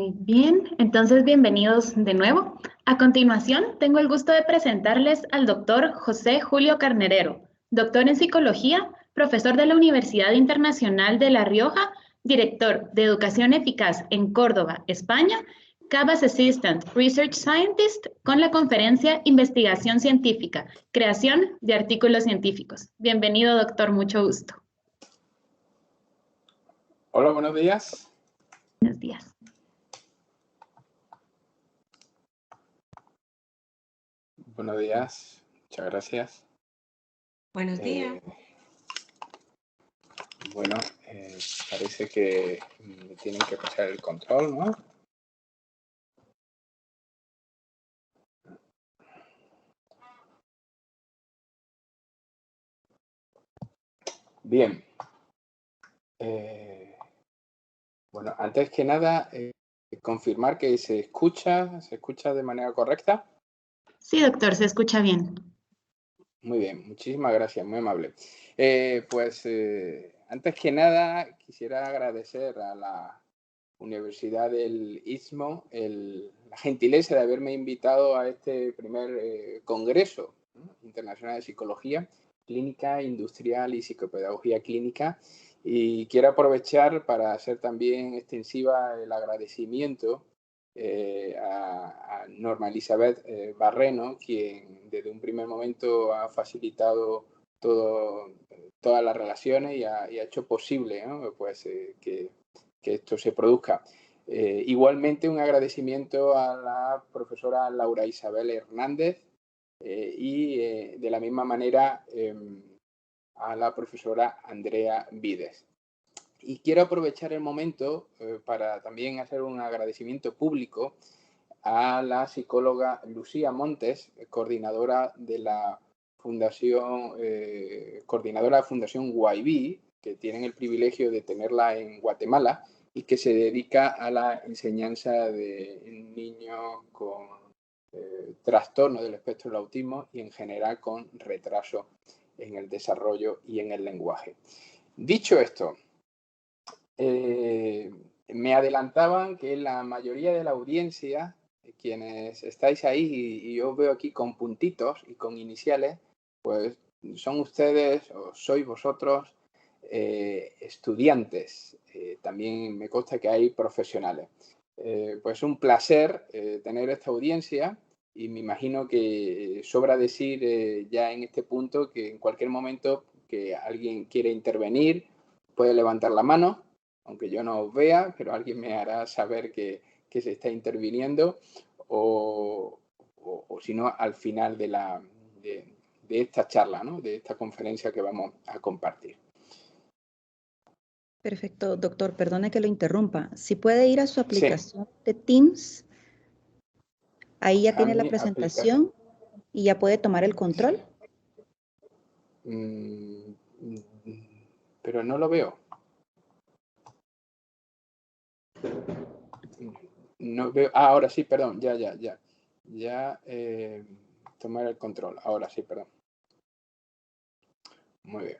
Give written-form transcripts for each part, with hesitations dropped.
Muy bien, entonces bienvenidos de nuevo. A continuación, tengo el gusto de presentarles al doctor José Julio Carnerero, doctor en psicología, profesor de la Universidad Internacional de La Rioja, director de Educación Eficaz en Córdoba, España, Cabas Assistant Research Scientist con la conferencia Investigación Científica, Creación de Artículos Científicos. Bienvenido, doctor, mucho gusto. Hola, buenos días. Buenos días. Buenos días, muchas gracias. Buenos días. Bueno, parece que me tienen que pasar el control, ¿no? Bien. Bueno, antes que nada, confirmar que se escucha de manera correcta. Sí, doctor, se escucha bien. Muy bien, muchísimas gracias, muy amable. Antes que nada, quisiera agradecer a la Universidad del Istmo la gentileza de haberme invitado a este primer congreso, ¿no?, internacional de psicología clínica, industrial y psicopedagogía clínica. Y quiero aprovechar para hacer también extensiva el agradecimiento a Norma Elizabeth Barreno, quien desde un primer momento ha facilitado todas las relaciones y ha hecho posible, ¿no?, que esto se produzca. Igualmente un agradecimiento a la profesora Laura Isabel Hernández y de la misma manera a la profesora Andrea Vides. Y quiero aprovechar el momento para también hacer un agradecimiento público a la psicóloga Lucía Montes, coordinadora de la Fundación YB, que tienen el privilegio de tenerla en Guatemala y que se dedica a la enseñanza de niños con trastorno del espectro del autismo y en general con retraso en el desarrollo y en el lenguaje. Dicho esto, me adelantaban que la mayoría de la audiencia, quienes estáis ahí y yo veo aquí con puntitos y con iniciales, pues son ustedes o sois vosotros estudiantes. También me consta que hay profesionales. Pues un placer tener esta audiencia y me imagino que sobra decir ya en este punto que en cualquier momento que alguien quiere intervenir puede levantar la mano, aunque yo no os vea, pero alguien me hará saber que se está interviniendo o si no, al final de esta charla, ¿no?, de esta conferencia que vamos a compartir. Perfecto, doctor, perdone que lo interrumpa. Si puede ir a su aplicación Sí. de Teams, ahí ya A tiene la mi presentación y ya puede tomar el control. Pero no lo veo. No veo. Ah, ahora sí, perdón. Ya tomar el control. Ahora sí, perdón. Muy bien.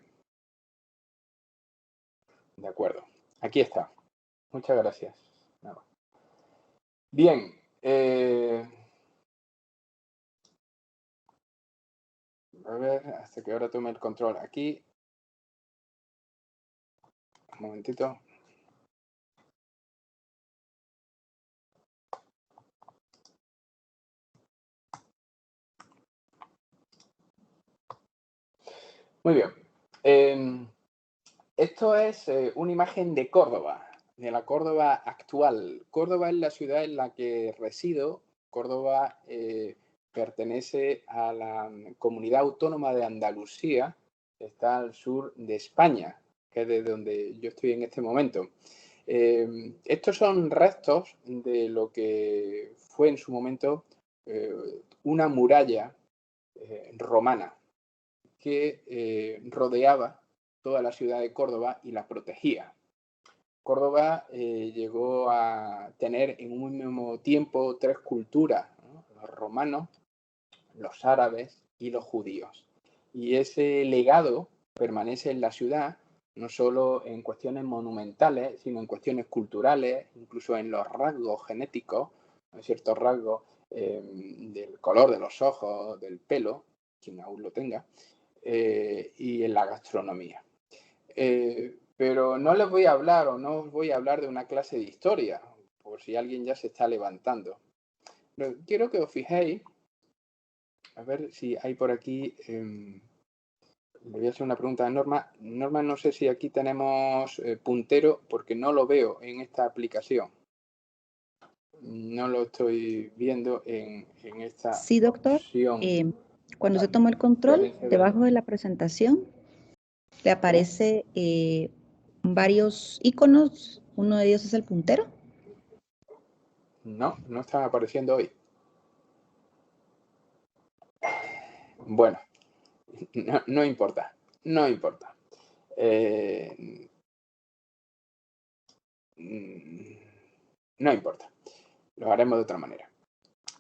De acuerdo. Aquí está. Muchas gracias. Bien. A ver, hasta que ahora tome el control aquí. Un momentito. Muy bien. Esto es una imagen de Córdoba, de la Córdoba actual. Córdoba es la ciudad en la que resido. Córdoba pertenece a la comunidad autónoma de Andalucía, que está al sur de España, que es de donde yo estoy en este momento. Estos son restos de lo que fue en su momento una muralla romana que rodeaba toda la ciudad de Córdoba y la protegía. Córdoba llegó a tener en un mismo tiempo tres culturas, ¿no?, los romanos, los árabes y los judíos. Y ese legado permanece en la ciudad no solo en cuestiones monumentales, sino en cuestiones culturales, incluso en los rasgos genéticos, ciertos rasgos del color de los ojos, del pelo, quien aún lo tenga, y en la gastronomía. Pero no les voy a hablar o no os voy a hablar de una clase de historia, por si alguien ya se está levantando. Pero quiero que os fijéis, a ver si hay por aquí, le voy a hacer una pregunta a Norma. Norma, no sé si aquí tenemos puntero porque no lo veo en esta aplicación. No lo estoy viendo en esta Sí, doctor. opción. Cuando se toma el control, Sugerencia de- debajo de la presentación, le aparece varios iconos. Uno de ellos es el puntero. No, no están apareciendo hoy. Bueno, no importa, no importa. No importa, lo haremos de otra manera.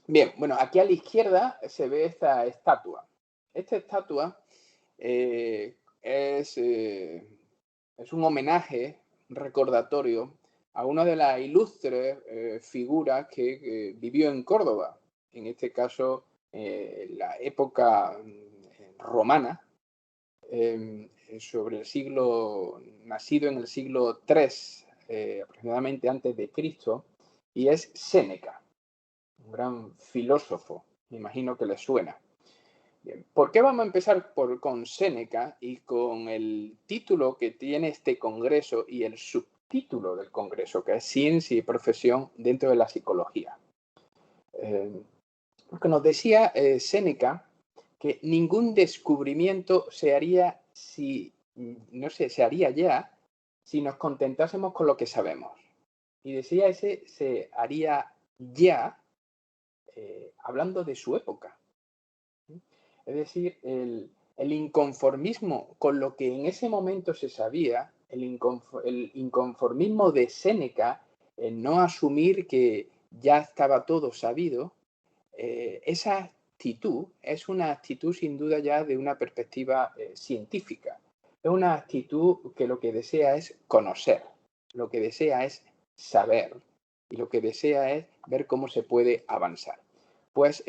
Bien, bueno, aquí a la izquierda se ve esta estatua. Esta estatua es un homenaje, un recordatorio a una de las ilustres figuras que vivió en Córdoba, en este caso la época romana, sobre el siglo, nacido en el siglo III, aproximadamente antes de Cristo, y es Séneca, un gran filósofo, me imagino que le suena. Bien, ¿por qué vamos a empezar con Séneca y con el título que tiene este congreso y el subtítulo del congreso, que es Ciencia y Profesión dentro de la Psicología? Porque nos decía Séneca que ningún descubrimiento se haría ya si nos contentásemos con lo que sabemos. Y decía ese se haría ya hablando de su época. Es decir, el inconformismo con lo que en ese momento se sabía, el inconformismo de Séneca, el no asumir que ya estaba todo sabido, esa actitud es una actitud sin duda ya de una perspectiva científica. Es una actitud que lo que desea es conocer, lo que desea es saber y lo que desea es ver cómo se puede avanzar. Pues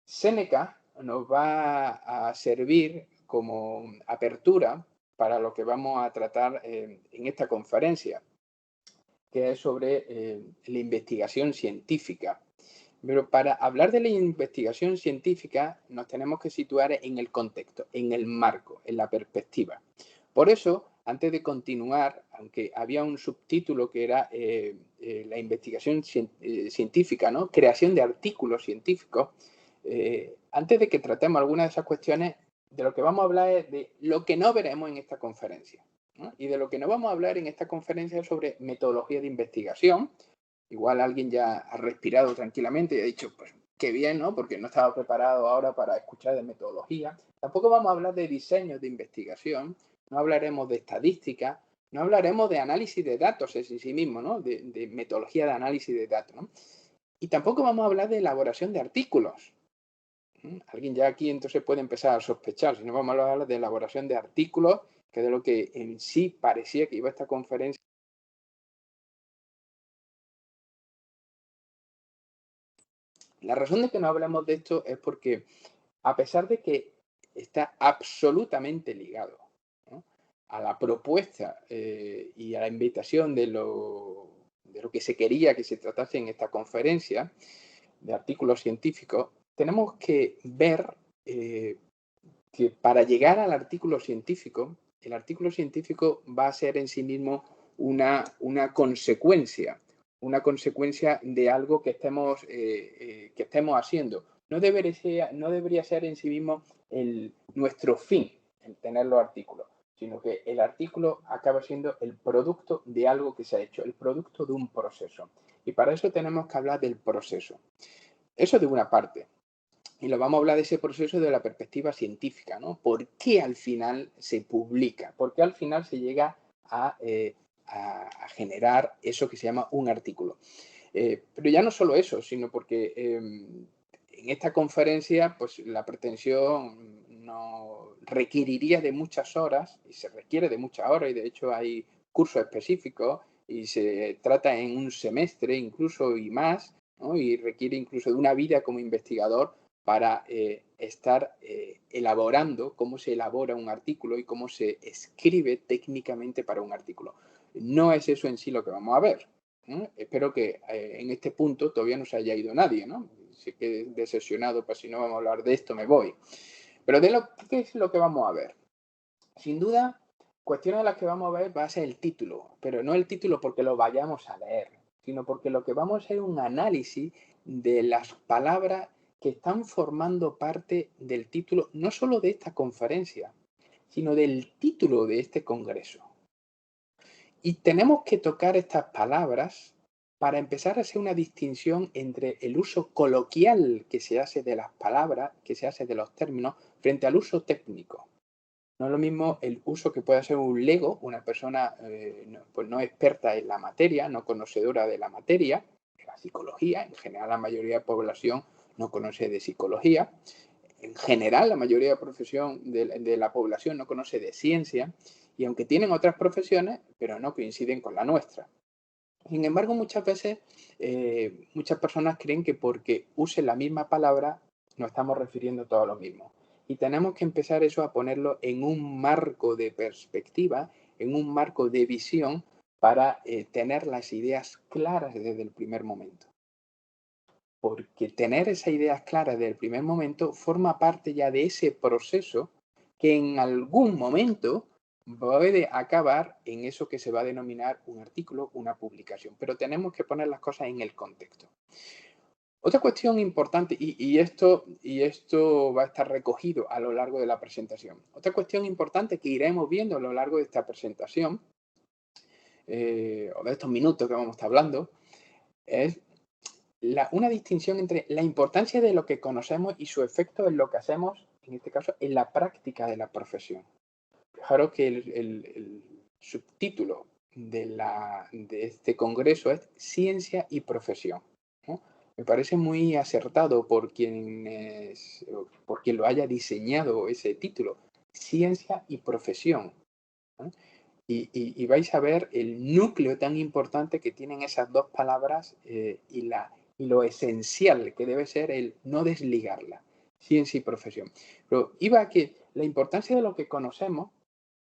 Séneca nos va a servir como apertura para lo que vamos a tratar en esta conferencia, que es sobre la investigación científica. Pero para hablar de la investigación científica nos tenemos que situar en el contexto, en el marco, en la perspectiva. Por eso, antes de continuar, aunque había un subtítulo que era la investigación científica, ¿no? Creación de artículos científicos, antes de que tratemos algunas de esas cuestiones, de lo que vamos a hablar es de lo que no veremos en esta conferencia, ¿no? Y de lo que no vamos a hablar en esta conferencia es sobre metodología de investigación. Igual alguien ya ha respirado tranquilamente y ha dicho, pues qué bien, ¿no? Porque no estaba preparado ahora para escuchar de metodología. Tampoco vamos a hablar de diseños de investigación, no hablaremos de estadística, no hablaremos de análisis de datos en sí mismo, ¿no? De metodología de análisis de datos, ¿no? Y tampoco vamos a hablar de elaboración de artículos. Alguien ya aquí entonces puede empezar a sospechar, si no vamos a hablar de elaboración de artículos, que es de lo que en sí parecía que iba esta conferencia. La razón de que no hablamos de esto es porque, a pesar de que está absolutamente ligado, ¿no?, a la propuesta y a la invitación de lo que se quería que se tratase en esta conferencia de artículos científicos, tenemos que ver que para llegar al artículo científico, el artículo científico va a ser en sí mismo una consecuencia de algo que estemos haciendo. No debería ser en sí mismo nuestro fin, el tener los artículos, sino que el artículo acaba siendo el producto de algo que se ha hecho, el producto de un proceso. Y para eso tenemos que hablar del proceso. Eso de una parte. Y lo vamos a hablar de ese proceso de la perspectiva científica, ¿no? ¿Por qué al final se publica? ¿Por qué al final se llega a generar eso que se llama un artículo? Pero ya no solo eso, sino porque en esta conferencia, pues la pretensión no requeriría de muchas horas, y se requiere de muchas horas, y de hecho hay cursos específicos, y se trata en un semestre incluso y más, ¿no? Y requiere incluso de una vida como investigador para estar elaborando cómo se elabora un artículo y cómo se escribe técnicamente para un artículo. No es eso en sí lo que vamos a ver, ¿no? Espero que en este punto todavía no se haya ido nadie, ¿no? Se quede decepcionado, pues si no vamos a hablar de esto me voy. Pero ¿qué es lo que vamos a ver? Sin duda, cuestiones de las que vamos a ver va a ser el título, pero no el título porque lo vayamos a leer, sino porque lo que vamos a hacer es un análisis de las palabras que están formando parte del título, no solo de esta conferencia, sino del título de este congreso. Y tenemos que tocar estas palabras para empezar a hacer una distinción entre el uso coloquial que se hace de las palabras, que se hace de los términos, frente al uso técnico. No es lo mismo el uso que puede hacer un lego, una persona pues no experta en la materia, no conocedora de la materia, de la psicología. En general, la mayoría de la población no conoce de psicología. En general, la mayoría de la población no conoce de ciencia. Y aunque tienen otras profesiones, pero no coinciden con la nuestra. Sin embargo, muchas veces, muchas personas creen que porque use la misma palabra, nos estamos refiriendo todos a lo mismo. Y tenemos que empezar eso a ponerlo en un marco de perspectiva, en un marco de visión, para tener las ideas claras desde el primer momento. Porque tener esas ideas claras desde el primer momento forma parte ya de ese proceso que en algún momento puede acabar en eso que se va a denominar un artículo, una publicación. Pero tenemos que poner las cosas en el contexto. Otra cuestión importante, y esto va a estar recogido a lo largo de la presentación. Otra cuestión importante que iremos viendo a lo largo de esta presentación, o de estos minutos que vamos a estar hablando, es una distinción entre la importancia de lo que conocemos y su efecto en lo que hacemos, en este caso, en la práctica de la profesión. Fijaros que el subtítulo de este congreso es Ciencia y Profesión, ¿no? Me parece muy acertado por quien lo haya diseñado ese título, Ciencia y Profesión, ¿no? Y vais a ver el núcleo tan importante que tienen esas dos palabras y lo esencial que debe ser el no desligarla, ciencia y profesión. Pero iba a que la importancia de lo que conocemos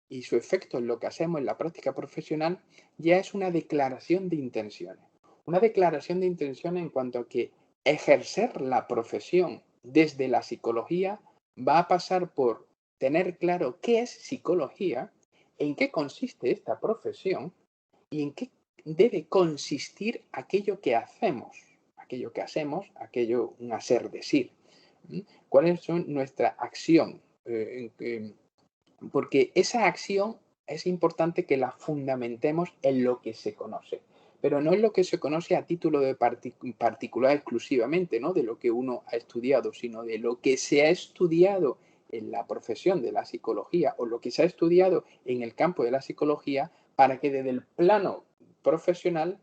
y su efecto en lo que hacemos en la práctica profesional ya es una declaración de intenciones. Una declaración de intenciones en cuanto a que ejercer la profesión desde la psicología va a pasar por tener claro qué es psicología, en qué consiste esta profesión y en qué debe consistir aquello que hacemos, un hacer decir. ¿Cuáles son nuestra acción? Porque esa acción es importante que la fundamentemos en lo que se conoce, pero no en lo que se conoce a título de particular exclusivamente, ¿no? De lo que uno ha estudiado, sino de lo que se ha estudiado en la profesión de la psicología o lo que se ha estudiado en el campo de la psicología para que desde el plano profesional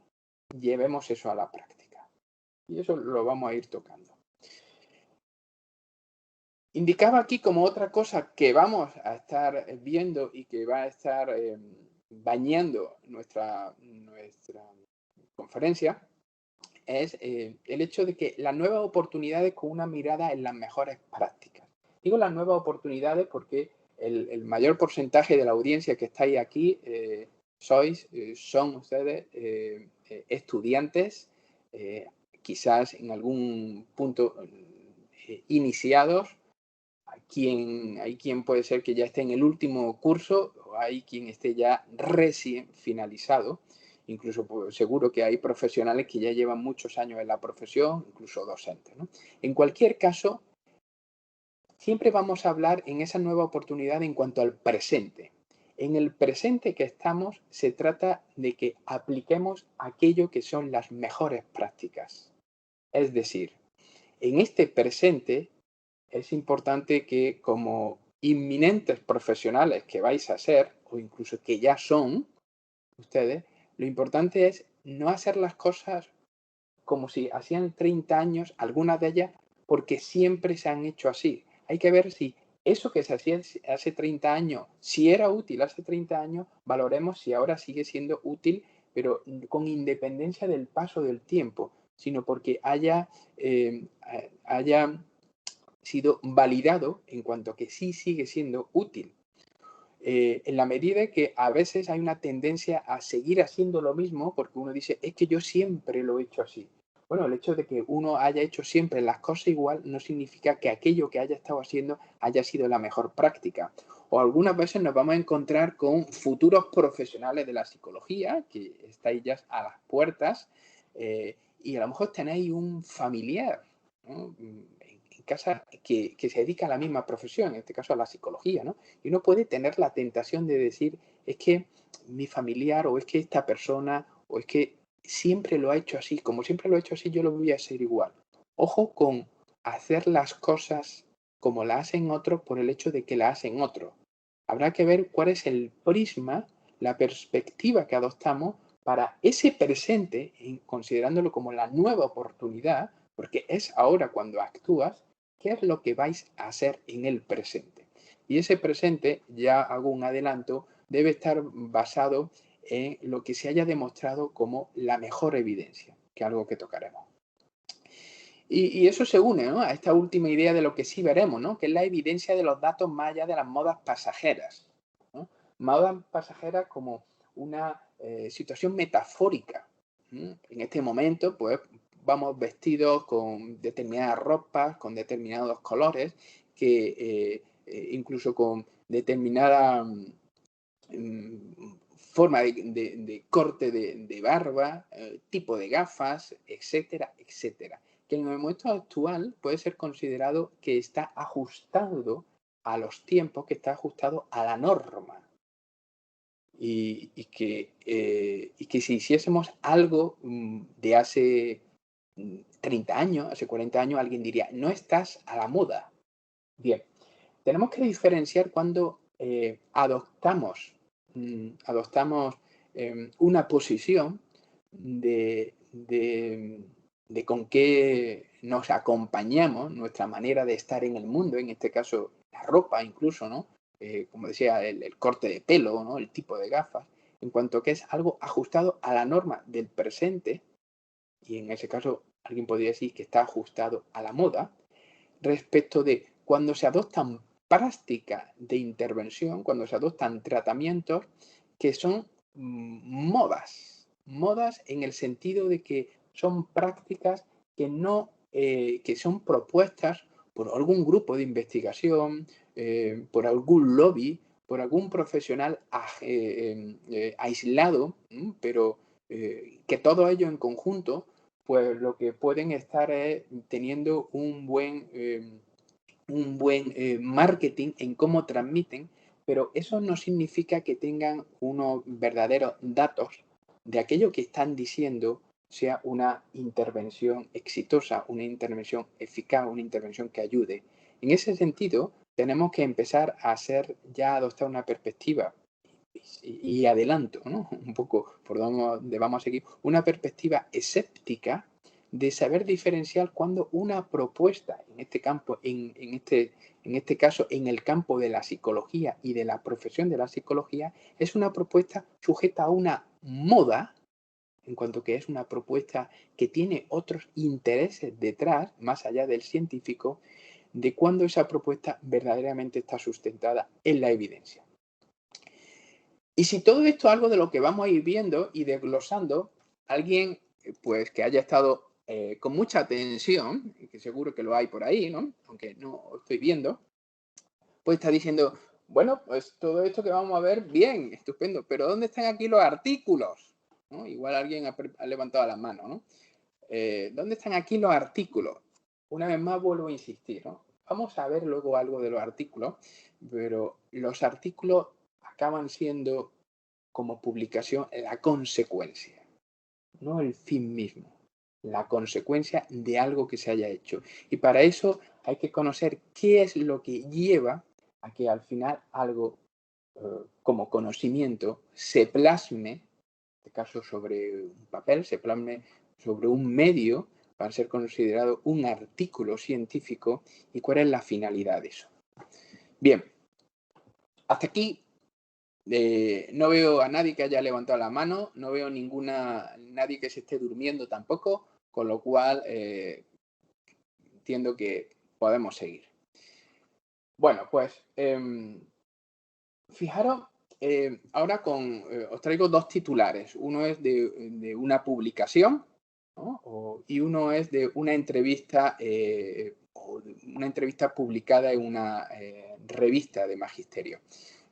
llevemos eso a la práctica. Y eso lo vamos a ir tocando. Indicaba aquí como otra cosa que vamos a estar viendo y que va a estar bañando nuestra conferencia, es el hecho de que las nuevas oportunidades con una mirada en las mejores prácticas. Digo las nuevas oportunidades porque el mayor porcentaje de la audiencia que estáis aquí son ustedes estudiantes, quizás en algún punto iniciados. Hay quien puede ser que ya esté en el último curso o hay quien esté ya recién finalizado. Incluso pues, seguro que hay profesionales que ya llevan muchos años en la profesión, incluso docentes, ¿no? En cualquier caso, siempre vamos a hablar en esa nueva oportunidad en cuanto al presente. En el presente que estamos se trata de que apliquemos aquello que son las mejores prácticas. Es decir, en este presente es importante que como inminentes profesionales que vais a ser, o incluso que ya son ustedes, lo importante es no hacer las cosas como si hacían 30 años, algunas de ellas, porque siempre se han hecho así. Hay que ver si eso que se hacía hace 30 años, si era útil hace 30 años, valoremos si ahora sigue siendo útil, pero con independencia del paso del tiempo, sino porque haya sido validado en cuanto a que sí sigue siendo útil. En la medida que a veces hay una tendencia a seguir haciendo lo mismo porque uno dice, es que yo siempre lo he hecho así. Bueno, el hecho de que uno haya hecho siempre las cosas igual no significa que aquello que haya estado haciendo haya sido la mejor práctica. O algunas veces nos vamos a encontrar con futuros profesionales de la psicología, que estáis ya a las puertas, y a lo mejor tenéis un familiar, ¿no?, en casa que se dedica a la misma profesión, en este caso a la psicología, ¿no? Y uno puede tener la tentación de decir, es que mi familiar o es que esta persona o es que siempre lo ha hecho así, como siempre lo he hecho así, yo lo voy a hacer igual. Ojo con hacer las cosas como la hacen otros por el hecho de que la hacen otros. Habrá que ver cuál es el prisma, la perspectiva que adoptamos para ese presente, considerándolo como la nueva oportunidad, porque es ahora cuando actúas, qué es lo que vais a hacer en el presente. Y ese presente, ya hago un adelanto, debe estar basado en lo que se haya demostrado como la mejor evidencia, que es algo que tocaremos. Y eso se une, ¿no?, a esta última idea de lo que sí veremos, ¿no?, que es la evidencia de los datos más allá de las modas pasajeras, ¿no? Modas pasajeras como una situación metafórica, ¿no? En este momento, pues, vamos vestidos con determinadas ropas, con determinados colores, que incluso con determinada forma de corte de barba, tipo de gafas, etcétera, etcétera. Que en el momento actual puede ser considerado que está ajustado a los tiempos, que está ajustado a la norma. Y que si hiciésemos algo de hace 30 años, hace 40 años, alguien diría, no estás a la moda. Bien, tenemos que diferenciar cuando adoptamos una posición de con qué nos acompañamos, nuestra manera de estar en el mundo, en este caso la ropa incluso, ¿no? Como decía, el corte de pelo, ¿no?, el tipo de gafas, en cuanto que es algo ajustado a la norma del presente, y en ese caso alguien podría decir que está ajustado a la moda, respecto de cuando se adoptan prácticas de intervención, cuando se adoptan tratamientos que son modas en el sentido de que son prácticas que no que son propuestas por algún grupo de investigación, por algún lobby, por algún profesional aislado, pero que todo ello en conjunto, pues lo que pueden estar es teniendo un buen marketing en cómo transmiten, pero eso no significa que tengan unos verdaderos datos de aquello que están diciendo sea una intervención exitosa, una intervención eficaz, una intervención que ayude. En ese sentido, tenemos que empezar a adoptar una perspectiva, y adelanto, ¿no?, un poco por donde vamos a seguir, una perspectiva escéptica de saber diferenciar cuando una propuesta, en este campo, en este caso, en el campo de la psicología y de la profesión de la psicología, es una propuesta sujeta a una moda, en cuanto que es una propuesta que tiene otros intereses detrás, más allá del científico, de cuando esa propuesta verdaderamente está sustentada en la evidencia. Y si todo esto es algo de lo que vamos a ir viendo y desglosando, alguien pues que haya estado con mucha atención, y que seguro que lo hay por ahí, ¿no?, aunque no lo estoy viendo, pues está diciendo, bueno, pues todo esto que vamos a ver, bien, estupendo, pero ¿dónde están aquí los artículos?, ¿no? Igual alguien ha levantado la mano, ¿no? ¿Dónde están aquí los artículos? Una vez más vuelvo a insistir, ¿no? Vamos a ver luego algo de los artículos, pero los artículos acaban siendo como publicación la consecuencia, no el fin mismo, la consecuencia de algo que se haya hecho. Y para eso hay que conocer qué es lo que lleva a que al final algo como conocimiento se plasme, en este caso sobre un papel, se plasme sobre un medio para ser considerado un artículo científico, y cuál es la finalidad de eso. Bien, hasta aquí no veo a nadie que haya levantado la mano, no veo nadie que se esté durmiendo tampoco, con lo cual entiendo que podemos seguir. Bueno, pues fijaros, ahora os traigo dos titulares. Uno es de una publicación, ¿no? Y uno es de una entrevista publicada en una revista de magisterio,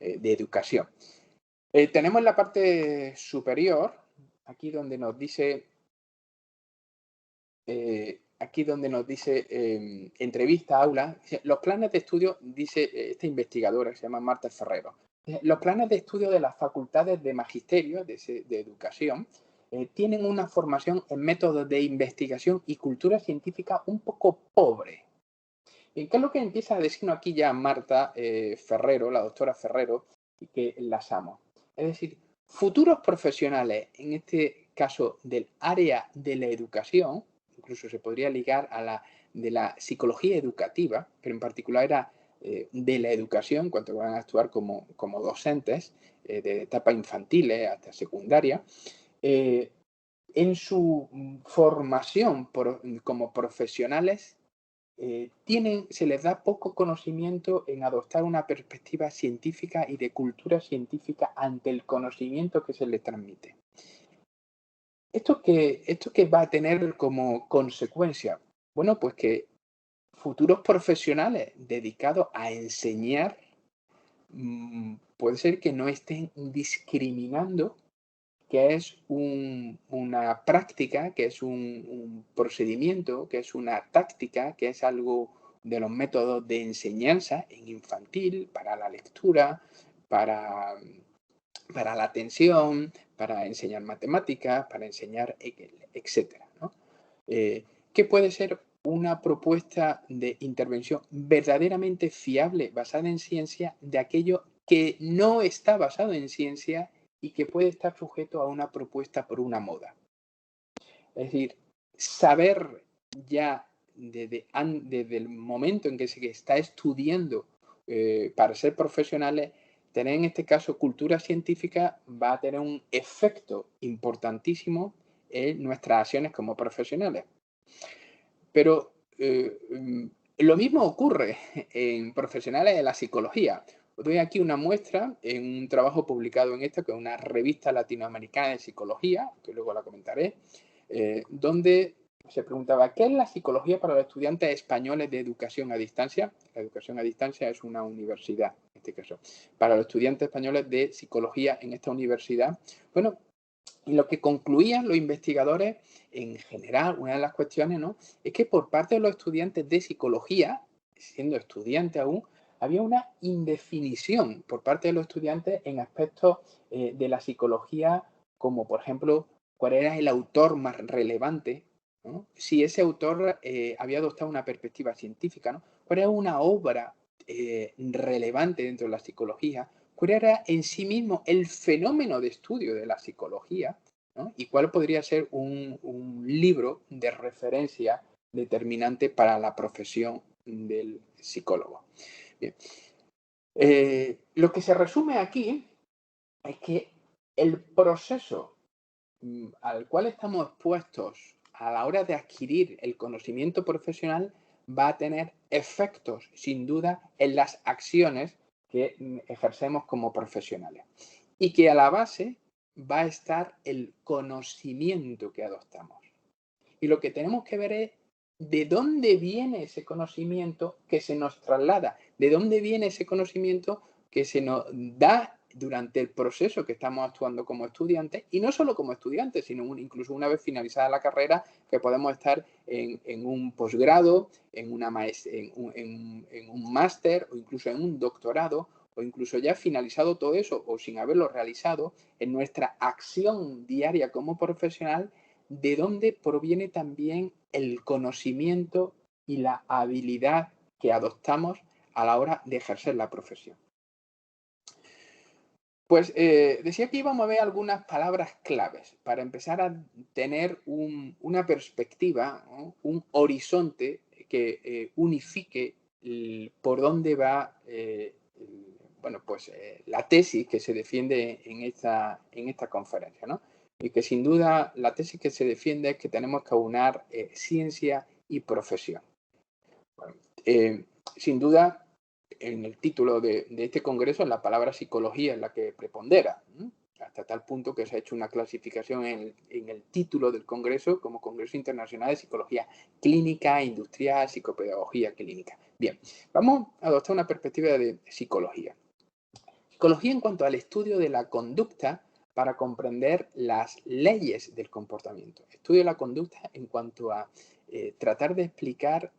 de educación. Tenemos en la parte superior, aquí donde nos dice entrevista, aula, los planes de estudio, dice esta investigadora, se llama Marta Ferrero, los planes de estudio de las facultades de magisterio, de educación, tienen una formación en métodos de investigación y cultura científica un poco pobre. ¿Y qué es lo que empieza a decirnos aquí ya Marta Ferrero, la doctora Ferrero, y que enlazamos? Es decir, futuros profesionales, en este caso del área de la educación, incluso se podría ligar a de la psicología educativa, pero en particular era de la educación, en cuanto van a actuar como docentes de etapa infantiles hasta secundaria, en su formación como profesionales se les da poco conocimiento en adoptar una perspectiva científica y de cultura científica ante el conocimiento que se les transmite. ¿Esto qué va a tener como consecuencia? Bueno, pues que futuros profesionales dedicados a enseñar puede ser que no estén discriminando que es una práctica, que es un procedimiento, que es una táctica, que es algo de los métodos de enseñanza en infantil, para la lectura, para la atención, para enseñar matemáticas, para enseñar, etcétera, ¿no? ¿Qué puede ser una propuesta de intervención verdaderamente fiable, basada en ciencia, de aquello que no está basado en ciencia y que puede estar sujeto a una propuesta por una moda? Es decir, saber ya desde el momento en que se está estudiando para ser profesionales, tener en este caso cultura científica va a tener un efecto importantísimo en nuestras acciones como profesionales. Pero lo mismo ocurre en profesionales de la psicología. Os doy aquí una muestra en un trabajo publicado en esta, que es una revista latinoamericana de psicología, que luego la comentaré, donde se preguntaba, ¿qué es la psicología para los estudiantes españoles de educación a distancia? La educación a distancia es una universidad, en este caso. Para los estudiantes españoles de psicología en esta universidad, bueno, y lo que concluían los investigadores, en general, una de las cuestiones, ¿no?, es que por parte de los estudiantes de psicología, siendo estudiantes aún, había una indefinición por parte de los estudiantes en aspectos de la psicología, como por ejemplo, cuál era el autor más relevante, ¿no? Si ese autor había adoptado una perspectiva científica, ¿no? Cuál era una obra relevante dentro de la psicología, cuál era en sí mismo el fenómeno de estudio de la psicología, ¿no? Y cuál podría ser un libro de referencia determinante para la profesión del psicólogo. Bien. Lo que se resume aquí es que el proceso al cual estamos expuestos a la hora de adquirir el conocimiento profesional va a tener efectos, sin duda, en las acciones que ejercemos como profesionales. Y que a la base va a estar el conocimiento que adoptamos. Y lo que tenemos que ver es de dónde viene ese conocimiento que se nos traslada, de dónde viene ese conocimiento que se nos da durante el proceso que estamos actuando como estudiantes, y no solo como estudiantes, sino incluso una vez finalizada la carrera, que podemos estar en un posgrado, en un máster o incluso en un doctorado, o incluso ya finalizado todo eso o sin haberlo realizado, en nuestra acción diaria como profesional, de dónde proviene también el conocimiento y la habilidad que adoptamos a la hora de ejercer la profesión. Pues decía que íbamos a ver algunas palabras claves para empezar a tener una perspectiva, ¿no?, un horizonte que unifique por dónde va la tesis que se defiende en esta conferencia, ¿no? Y que sin duda la tesis que se defiende es que tenemos que aunar ciencia y profesión. Bueno, sin duda, en el título de este congreso la palabra psicología es la que prepondera, ¿no? Hasta tal punto que se ha hecho una clasificación en el título del congreso como Congreso Internacional de Psicología Clínica, Industrial, Psicopedagogía Clínica. Bien, vamos a adoptar una perspectiva de psicología. Psicología en cuanto al estudio de la conducta para comprender las leyes del comportamiento. Estudio de la conducta en cuanto a tratar de explicar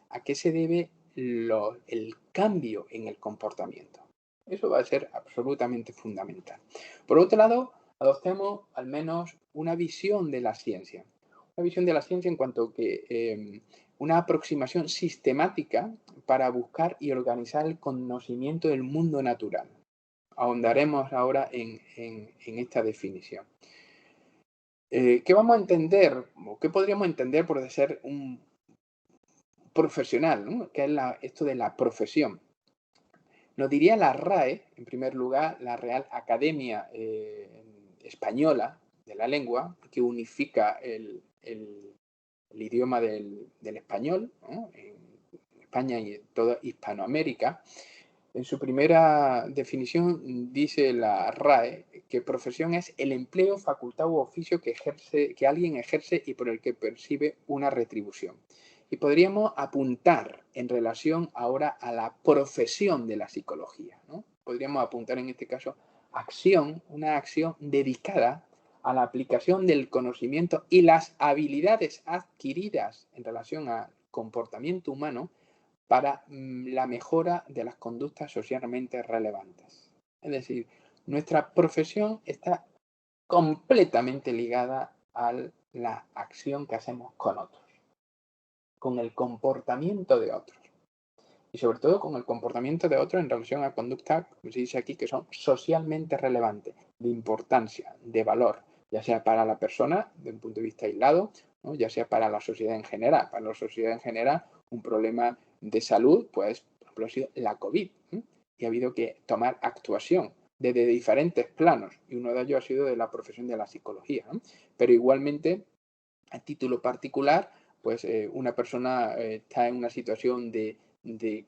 a qué se debe el cambio en el comportamiento. Eso va a ser absolutamente fundamental. Por otro lado, adoptemos al menos una visión de la ciencia. Una visión de la ciencia en cuanto que una aproximación sistemática para buscar y organizar el conocimiento del mundo natural. Ahondaremos ahora en esta definición. ¿Qué vamos a entender o qué podríamos entender por ser un profesional, ¿no? ¿Qué es esto de la profesión? Nos diría la RAE, en primer lugar, la Real Academia Española de la Lengua, que unifica el idioma del español, ¿no? En España y en toda Hispanoamérica. En su primera definición dice la RAE que profesión es el empleo, facultad u oficio que alguien ejerce y por el que percibe una retribución. Y podríamos apuntar en relación ahora a la profesión de la psicología, ¿no? Podríamos apuntar en este caso una acción dedicada a la aplicación del conocimiento y las habilidades adquiridas en relación al comportamiento humano para la mejora de las conductas socialmente relevantes. Es decir, nuestra profesión está completamente ligada a la acción que hacemos con otros, con el comportamiento de otros. Y sobre todo con el comportamiento de otros en relación a conductas, como se dice aquí, que son socialmente relevantes, de importancia, de valor, ya sea para la persona, desde un punto de vista aislado, ¿no? Ya sea para la sociedad en general. Para la sociedad en general, un problema de salud, pues, por ejemplo, ha sido la COVID, ¿eh? Y ha habido que tomar actuación desde diferentes planos, y uno de ellos ha sido de la profesión de la psicología, ¿no? Pero igualmente, a título particular, pues una persona está en una situación de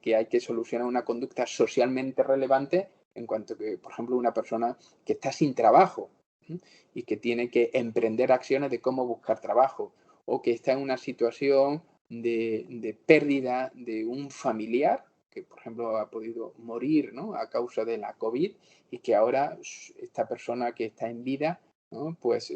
que hay que solucionar una conducta socialmente relevante en cuanto que, por ejemplo, una persona que está sin trabajo, ¿sí? Y que tiene que emprender acciones de cómo buscar trabajo, o que está en una situación de pérdida de un familiar que, por ejemplo, ha podido morir, ¿no? A causa de la COVID, y que ahora esta persona que está en vida, ¿no? Pues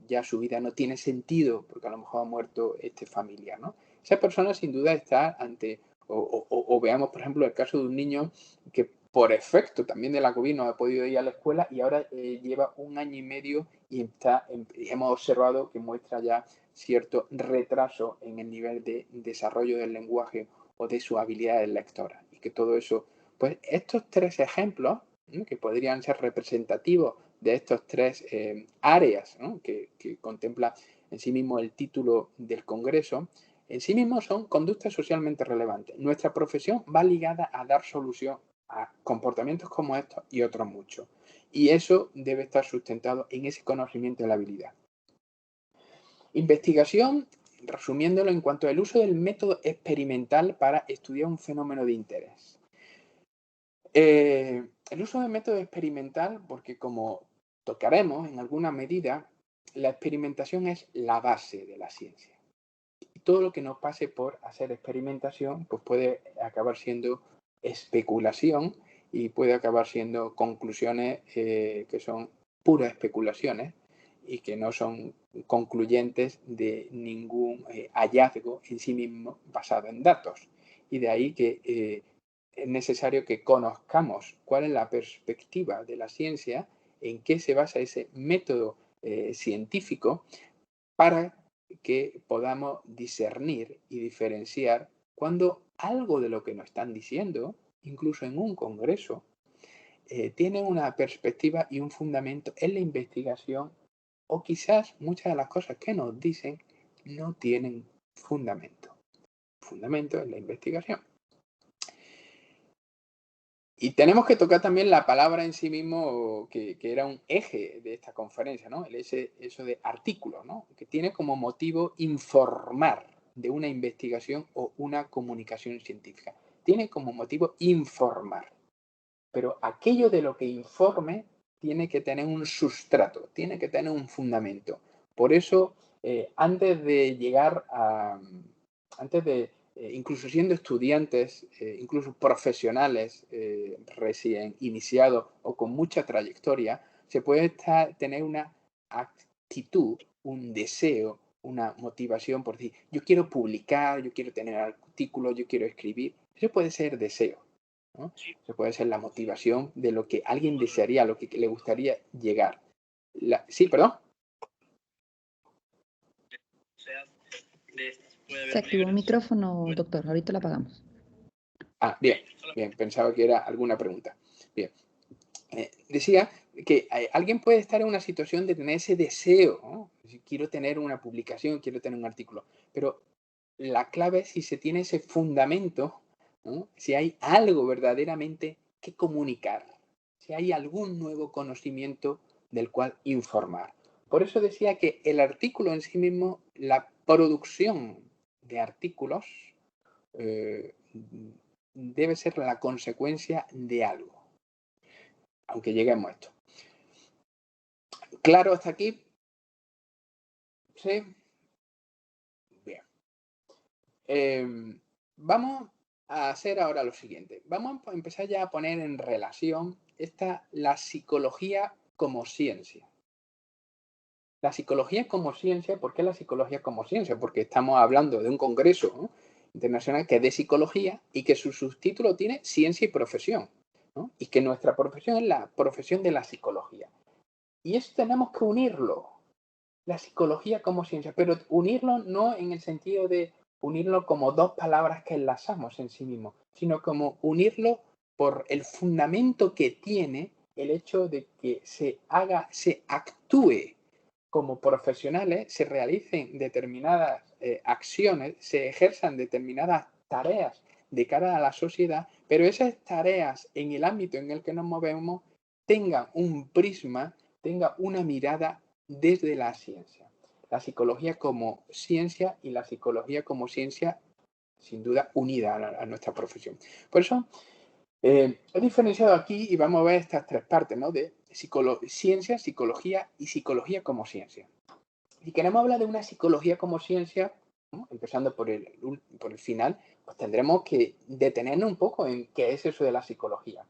ya su vida no tiene sentido porque a lo mejor ha muerto este familiar, ¿no? Esa persona sin duda está ante, o veamos por ejemplo el caso de un niño que por efecto también de la COVID no ha podido ir a la escuela y ahora lleva 1 año y medio y hemos observado que muestra ya cierto retraso en el nivel de desarrollo del lenguaje o de sus habilidades lectoras. Y que todo eso, pues estos 3 ejemplos, ¿no? Que podrían ser representativos de estos 3 áreas, ¿no? que contempla en sí mismo el título del Congreso, en sí mismos son conductas socialmente relevantes. Nuestra profesión va ligada a dar solución a comportamientos como estos y otros muchos. Y eso debe estar sustentado en ese conocimiento de la habilidad. Investigación, resumiéndolo en cuanto al uso del método experimental para estudiar un fenómeno de interés. El uso del método experimental, porque como tocaremos en alguna medida, la experimentación es la base de la ciencia. Y todo lo que nos pase por hacer experimentación, pues puede acabar siendo especulación y puede acabar siendo conclusiones que son puras especulaciones y que no son concluyentes de ningún hallazgo en sí mismo basado en datos. Y de ahí que es necesario que conozcamos cuál es la perspectiva de la ciencia, en qué se basa ese método científico para que podamos discernir y diferenciar cuando algo de lo que nos están diciendo, incluso en un congreso, tiene una perspectiva y un fundamento en la investigación, o quizás muchas de las cosas que nos dicen no tienen fundamento. Fundamento en la investigación. Y tenemos que tocar también la palabra en sí mismo, que era un eje de esta conferencia, ¿no? Eso de artículo, ¿no? Que tiene como motivo informar de una investigación o una comunicación científica. Tiene como motivo informar. Pero aquello de lo que informe tiene que tener un sustrato, tiene que tener un fundamento. Por eso, antes de llegar a... incluso siendo estudiantes, incluso profesionales recién iniciados o con mucha trayectoria, se puede tener una actitud, un deseo, una motivación por decir, yo quiero publicar, yo quiero tener artículos, yo quiero escribir. Eso puede ser deseo, ¿no? Eso puede ser la motivación de lo que alguien desearía, a lo que le gustaría llegar. Sí, perdón. Se activó un micrófono, doctor. Ahorita lo apagamos. Ah, bien, pensaba que era alguna pregunta. Bien. Decía que alguien puede estar en una situación de tener ese deseo, ¿no? Quiero tener una publicación, quiero tener un artículo, pero la clave es si se tiene ese fundamento, ¿no? Si hay algo verdaderamente que comunicar, si hay algún nuevo conocimiento del cual informar. Por eso decía que el artículo en sí mismo, la producción de artículos, debe ser la consecuencia de algo. Aunque lleguemos a esto. ¿Claro hasta aquí? ¿Sí? Bien. Vamos a hacer ahora lo siguiente. Vamos a empezar ya a poner en relación la psicología como ciencia. La psicología como ciencia, ¿por qué la psicología como ciencia? Porque estamos hablando de un congreso, ¿no?, internacional que es de psicología y que su subtítulo tiene ciencia y profesión, ¿no? Y que nuestra profesión es la profesión de la psicología. Y eso tenemos que unirlo, la psicología como ciencia, pero unirlo no en el sentido de unirlo como dos palabras que enlazamos en sí mismo, sino como unirlo por el fundamento que tiene el hecho de que se actúe como profesionales, se realicen determinadas acciones, se ejerzan determinadas tareas de cara a la sociedad, pero esas tareas en el ámbito en el que nos movemos tengan un prisma, tengan una mirada desde la ciencia. La psicología como ciencia y la psicología como ciencia, sin duda, unida a nuestra profesión. Por eso, he diferenciado aquí y vamos a ver estas tres partes, ¿no?, de ciencia, psicología y psicología como ciencia. Si queremos hablar de una psicología como ciencia, ¿no?, empezando por el final, pues tendremos que detenernos un poco en qué es eso de la psicología.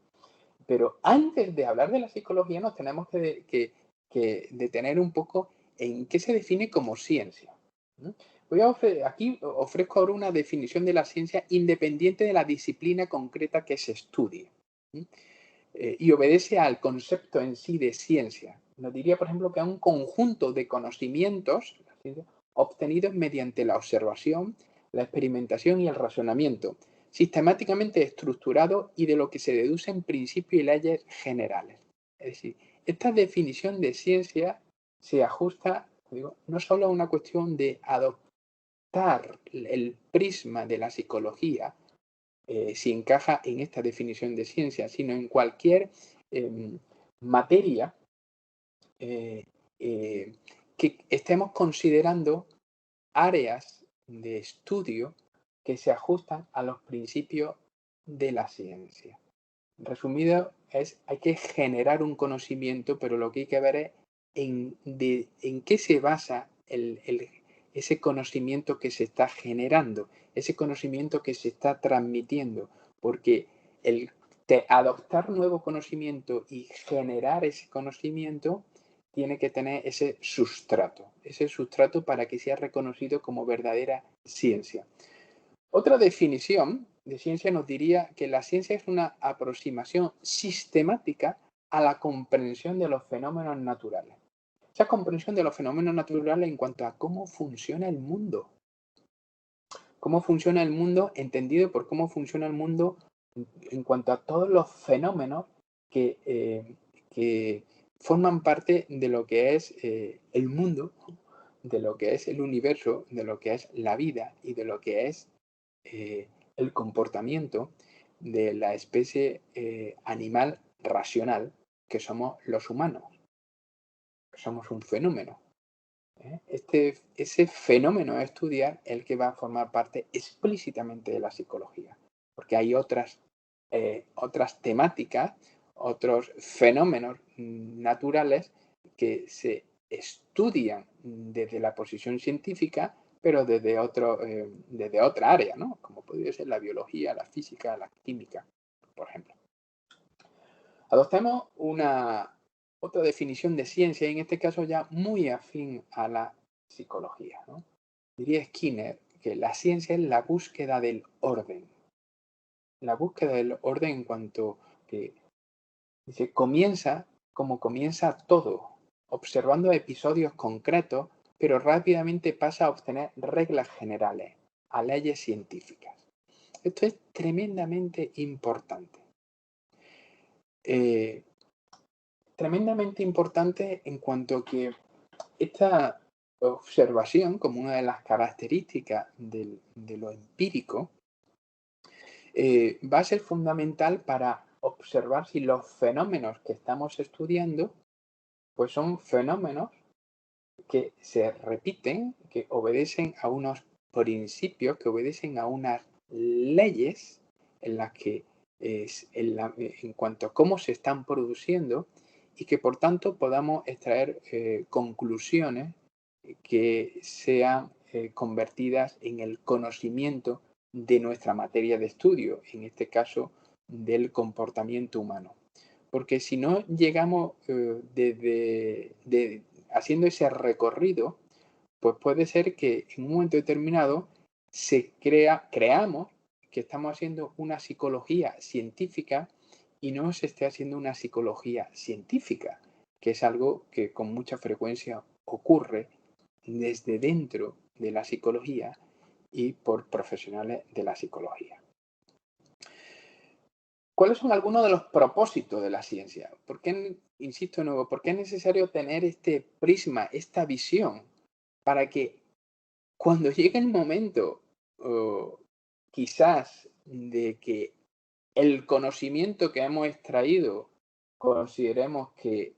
Pero antes de hablar de la psicología nos tenemos que detener un poco en qué se define como ciencia. Aquí ofrezco ahora una definición de la ciencia independiente de la disciplina concreta que se estudie. Y obedece al concepto en sí de ciencia. Nos diría, por ejemplo, que es un conjunto de conocimientos obtenidos mediante la observación, la experimentación y el razonamiento, sistemáticamente estructurado y de lo que se deducen principios y leyes generales. Es decir, esta definición de ciencia se ajusta, no solo a una cuestión de adoptar el prisma de la psicología, si encaja en esta definición de ciencia, sino en cualquier materia que estemos considerando áreas de estudio que se ajustan a los principios de la ciencia. Resumido, hay que generar un conocimiento, pero lo que hay que ver es en qué se basa ese conocimiento que se está generando, ese conocimiento que se está transmitiendo, porque el adoptar nuevo conocimiento y generar ese conocimiento tiene que tener ese sustrato para que sea reconocido como verdadera ciencia. Otra definición de ciencia nos diría que la ciencia es una aproximación sistemática a la comprensión de los fenómenos naturales. Esa comprensión de los fenómenos naturales en cuanto a cómo funciona el mundo. Cómo funciona el mundo entendido por cómo funciona el mundo en cuanto a todos los fenómenos que forman parte de lo que es el mundo, de lo que es el universo, de lo que es la vida y de lo que es el comportamiento, de la especie animal racional que somos los humanos. Somos un fenómeno. Ese fenómeno a estudiar es el que va a formar parte explícitamente de la psicología, porque hay otras temáticas, otros fenómenos naturales que se estudian desde la posición científica, pero desde otra área, ¿no? Como podría ser la biología, la física, la química, por ejemplo. Adoptemos otra definición de ciencia, y en este caso ya muy afín a la psicología, ¿no? Diría Skinner que la ciencia es la búsqueda del orden. La búsqueda del orden en cuanto que dice, comienza como comienza todo, observando episodios concretos, pero rápidamente pasa a obtener reglas generales, a leyes científicas. Esto es tremendamente importante. Tremendamente importante en cuanto que esta observación, como una de las características de lo empírico, va a ser fundamental para observar si los fenómenos que estamos estudiando pues son fenómenos que se repiten, que obedecen a unos principios, que obedecen a unas leyes en las que en cuanto a cómo se están produciendo, y que por tanto podamos extraer conclusiones que sean convertidas en el conocimiento de nuestra materia de estudio, en este caso del comportamiento humano. Porque si no llegamos haciendo ese recorrido, pues puede ser que en un momento determinado creamos que estamos haciendo una psicología científica y no se esté haciendo una psicología científica, que es algo que con mucha frecuencia ocurre desde dentro de la psicología y por profesionales de la psicología. ¿Cuáles son algunos de los propósitos de la ciencia? ¿Por qué, insisto de nuevo, por qué es necesario tener este prisma, esta visión, para que cuando llegue el momento, quizás, de que el conocimiento que hemos extraído consideremos que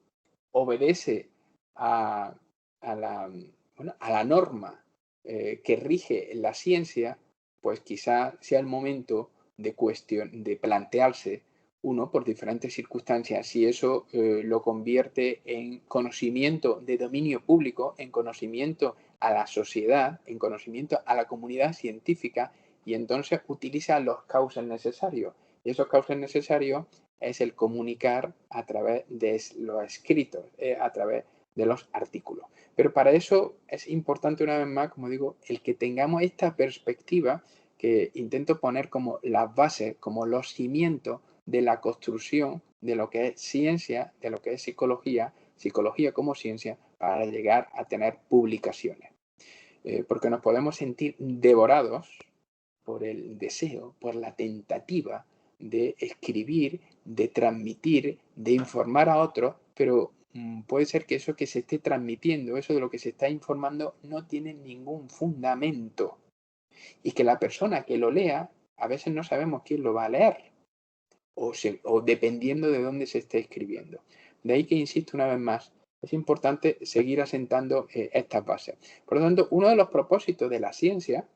obedece a la norma que rige la ciencia, pues quizás sea el momento de plantearse uno por diferentes circunstancias si eso lo convierte en conocimiento de dominio público, en conocimiento a la sociedad, en conocimiento a la comunidad científica, y entonces utiliza los cauces necesarios. Y esos cauces necesarios es el comunicar a través de los escritos, a través de los artículos. Pero para eso es importante, una vez más, como digo, el que tengamos esta perspectiva que intento poner como las bases, como los cimientos de la construcción de lo que es ciencia, de lo que es psicología, psicología como ciencia, para llegar a tener publicaciones. Porque nos podemos sentir devorados por el deseo, por la tentativa de escribir, de transmitir, de informar a otros, pero puede ser que eso que se esté transmitiendo, eso de lo que se está informando, no tiene ningún fundamento. Y que la persona que lo lea, a veces no sabemos quién lo va a leer, o dependiendo de dónde se esté escribiendo. De ahí que, insisto una vez más, es importante seguir asentando estas bases. Por lo tanto, uno de los propósitos de la ciencia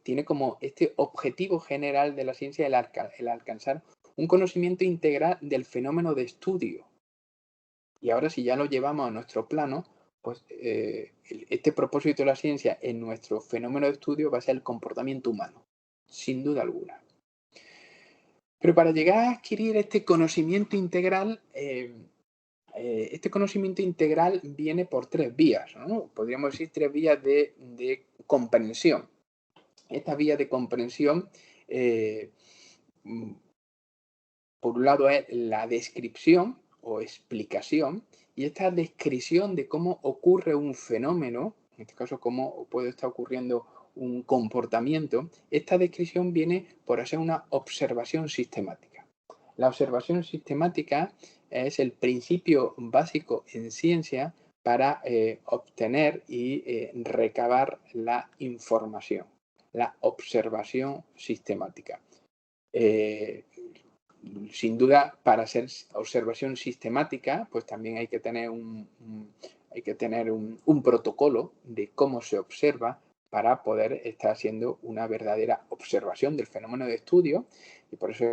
tiene como este objetivo general de la ciencia el alcanzar un conocimiento integral del fenómeno de estudio. Y ahora, si ya lo llevamos a nuestro plano, pues este propósito de la ciencia en nuestro fenómeno de estudio va a ser el comportamiento humano, sin duda alguna. Pero para llegar a adquirir este conocimiento integral viene por tres vías, ¿no? Podríamos decir tres vías de comprensión. Esta vía de comprensión, por un lado, es la descripción o explicación, y esta descripción de cómo ocurre un fenómeno, en este caso cómo puede estar ocurriendo un comportamiento, esta descripción viene por hacer una observación sistemática. La observación sistemática es el principio básico en ciencia para obtener y recabar la información, la observación sistemática. Sin duda, para hacer observación sistemática, pues también hay que tener un protocolo de cómo se observa para poder estar haciendo una verdadera observación del fenómeno de estudio, y por eso.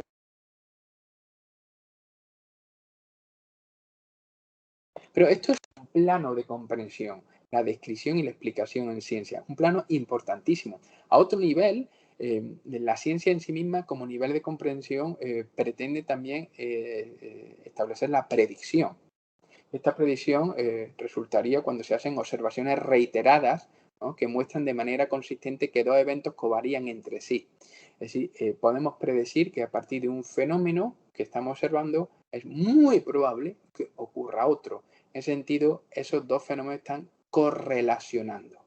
Pero esto es un plano de comprensión, la descripción y la explicación en ciencia, un plano importantísimo. A otro nivel, la ciencia en sí misma, como nivel de comprensión, pretende también establecer la predicción. Esta predicción resultaría cuando se hacen observaciones reiteradas, ¿no?, que muestran de manera consistente que dos eventos covarían entre sí. Es decir, podemos predecir que a partir de un fenómeno que estamos observando es muy probable que ocurra otro. En ese sentido, esos dos fenómenos están correlacionando.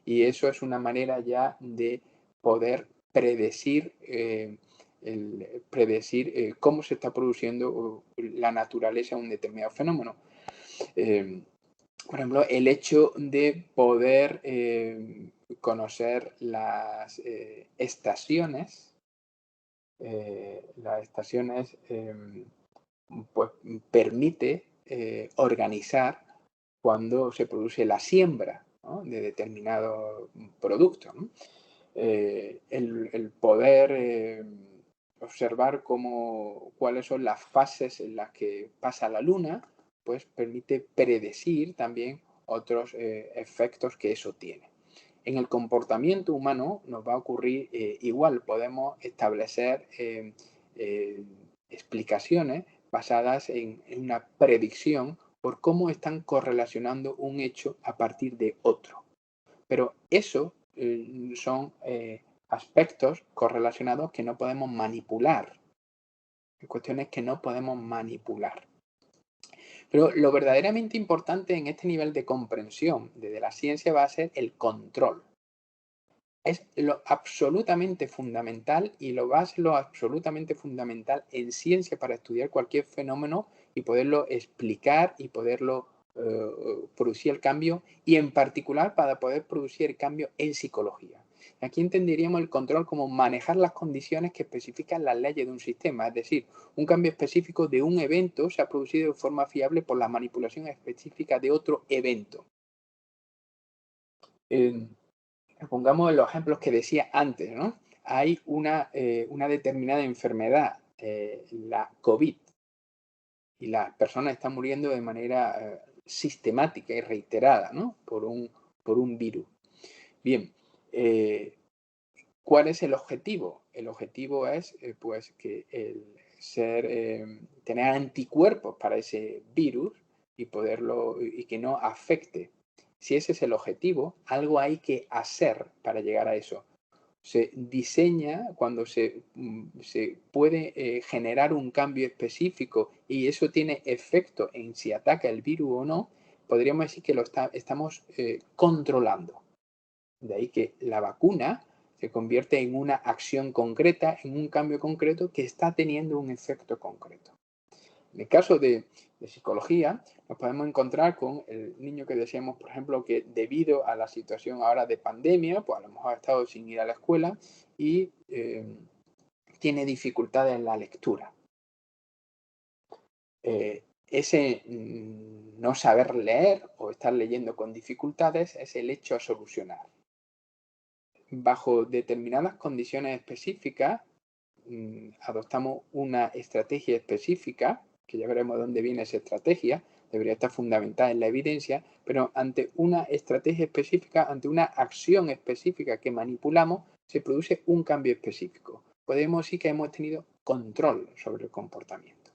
Y eso es una manera ya de poder predecir cómo se está produciendo la naturaleza de un determinado fenómeno. Por ejemplo, el hecho de poder conocer las estaciones, pues permite organizar cuando se produce la siembra, ¿no?, de determinado producto, ¿no? El poder observar cuáles son las fases en las que pasa la luna, pues permite predecir también otros efectos que eso tiene. En el comportamiento humano nos va a ocurrir igual. Podemos establecer explicaciones basadas en una predicción por cómo están correlacionando un hecho a partir de otro. Pero eso son aspectos correlacionados que no podemos manipular. Cuestiones que no podemos manipular. Pero lo verdaderamente importante en este nivel de comprensión de la ciencia va a ser el control. Es lo absolutamente fundamental, y lo va a ser lo absolutamente fundamental en ciencia para estudiar cualquier fenómeno y poderlo explicar y poderlo producir el cambio, y en particular para poder producir el cambio en psicología. Aquí entenderíamos el control como manejar las condiciones que especifican las leyes de un sistema, es decir, un cambio específico de un evento se ha producido de forma fiable por la manipulación específica de otro evento. Pongamos los ejemplos que decía antes, ¿no? Hay una determinada enfermedad, la COVID, y las personas están muriendo de manera sistemática y reiterada, ¿no?, por un virus. Bien, ¿cuál es el objetivo? El objetivo es pues que tener anticuerpos para ese virus y que no afecte. Si ese es el objetivo, algo hay que hacer para llegar a eso. Se diseña cuando se puede generar un cambio específico y eso tiene efecto en si ataca el virus o no, podríamos decir que lo estamos controlando. De ahí que la vacuna se convierte en una acción concreta, en un cambio concreto que está teniendo un efecto concreto. En el caso de psicología, nos podemos encontrar con el niño que decíamos, por ejemplo, que debido a la situación ahora de pandemia, pues a lo mejor ha estado sin ir a la escuela y tiene dificultades en la lectura. Ese no saber leer o estar leyendo con dificultades es el hecho a solucionar. Bajo determinadas condiciones específicas, adoptamos una estrategia específica, que ya veremos de dónde viene esa estrategia, debería estar fundamentada en la evidencia, pero ante una estrategia específica, ante una acción específica que manipulamos, se produce un cambio específico. Podemos decir que hemos tenido control sobre el comportamiento.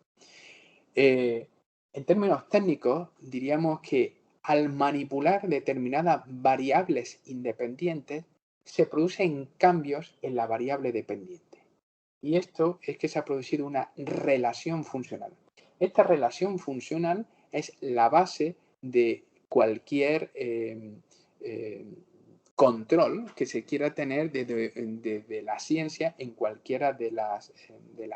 En términos técnicos, diríamos que al manipular determinadas variables independientes, se producen cambios en la variable dependiente. Y esto es que se ha producido una relación funcional. Esta relación funcional es la base de cualquier control que se quiera tener desde la ciencia en cualquiera de las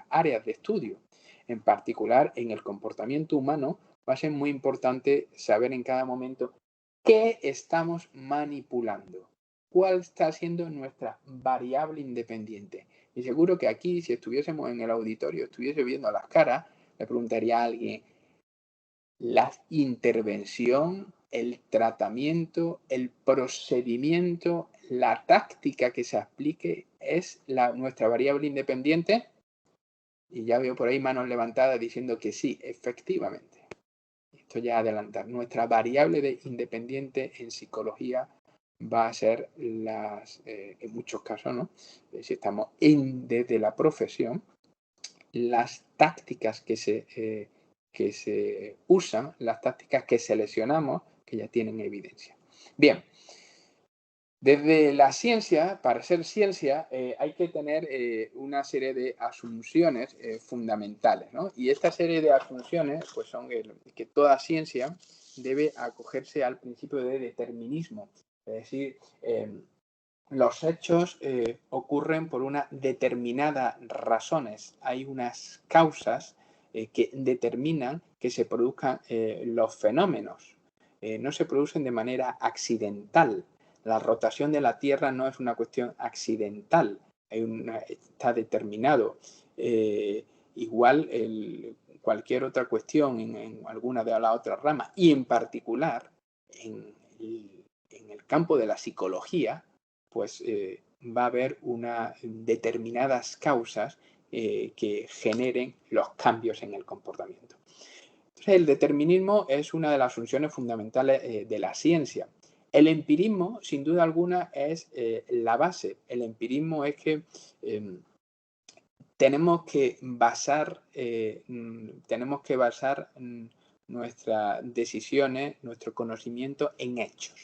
áreas de estudio. En particular, en el comportamiento humano, va a ser muy importante saber en cada momento qué estamos manipulando. ¿Cuál está siendo nuestra variable independiente? Y seguro que aquí, si estuviésemos en el auditorio, estuviese viendo las caras, le preguntaría a alguien, la intervención, el tratamiento, el procedimiento, la táctica que se aplique es nuestra variable independiente. Y ya veo por ahí manos levantadas diciendo que sí, efectivamente. Esto ya adelantar. Nuestra variable independiente en psicología va a ser en muchos casos, ¿no? Si estamos desde la profesión, las tácticas que se usan, las tácticas que seleccionamos, que ya tienen evidencia. Bien, desde la ciencia, para ser ciencia, hay que tener una serie de asunciones fundamentales, ¿no? Y esta serie de asunciones pues son que toda ciencia debe acogerse al principio de determinismo. Es decir, los hechos ocurren por unas determinadas razones. Hay unas causas que determinan que se produzcan los fenómenos. No se producen de manera accidental. La rotación de la Tierra no es una cuestión accidental. Está determinado. Igual cualquier otra cuestión en alguna de las otras ramas, y en particular en el campo de la psicología, pues va a haber determinadas causas que generen los cambios en el comportamiento. Entonces, el determinismo es una de las asunciones fundamentales de la ciencia. El empirismo, sin duda alguna, es la base. El empirismo es que tenemos que basar nuestras decisiones, nuestro conocimiento en hechos.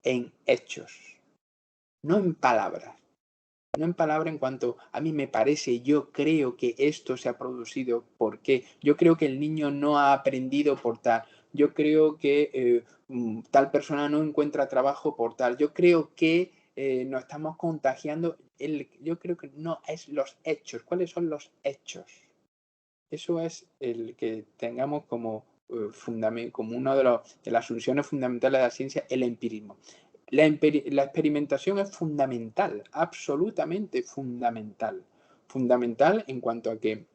En hechos. No en palabras. No en palabras en cuanto a mí me parece, yo creo que esto se ha producido porque yo creo que el niño no ha aprendido por tal, yo creo que tal persona no encuentra trabajo por tal, yo creo que nos estamos contagiando, yo creo que no, es los hechos. ¿Cuáles son los hechos? Eso es el que tengamos como una de las asunciones fundamentales de la ciencia, el empirismo. La experimentación es fundamental, absolutamente fundamental. Fundamental en cuanto a que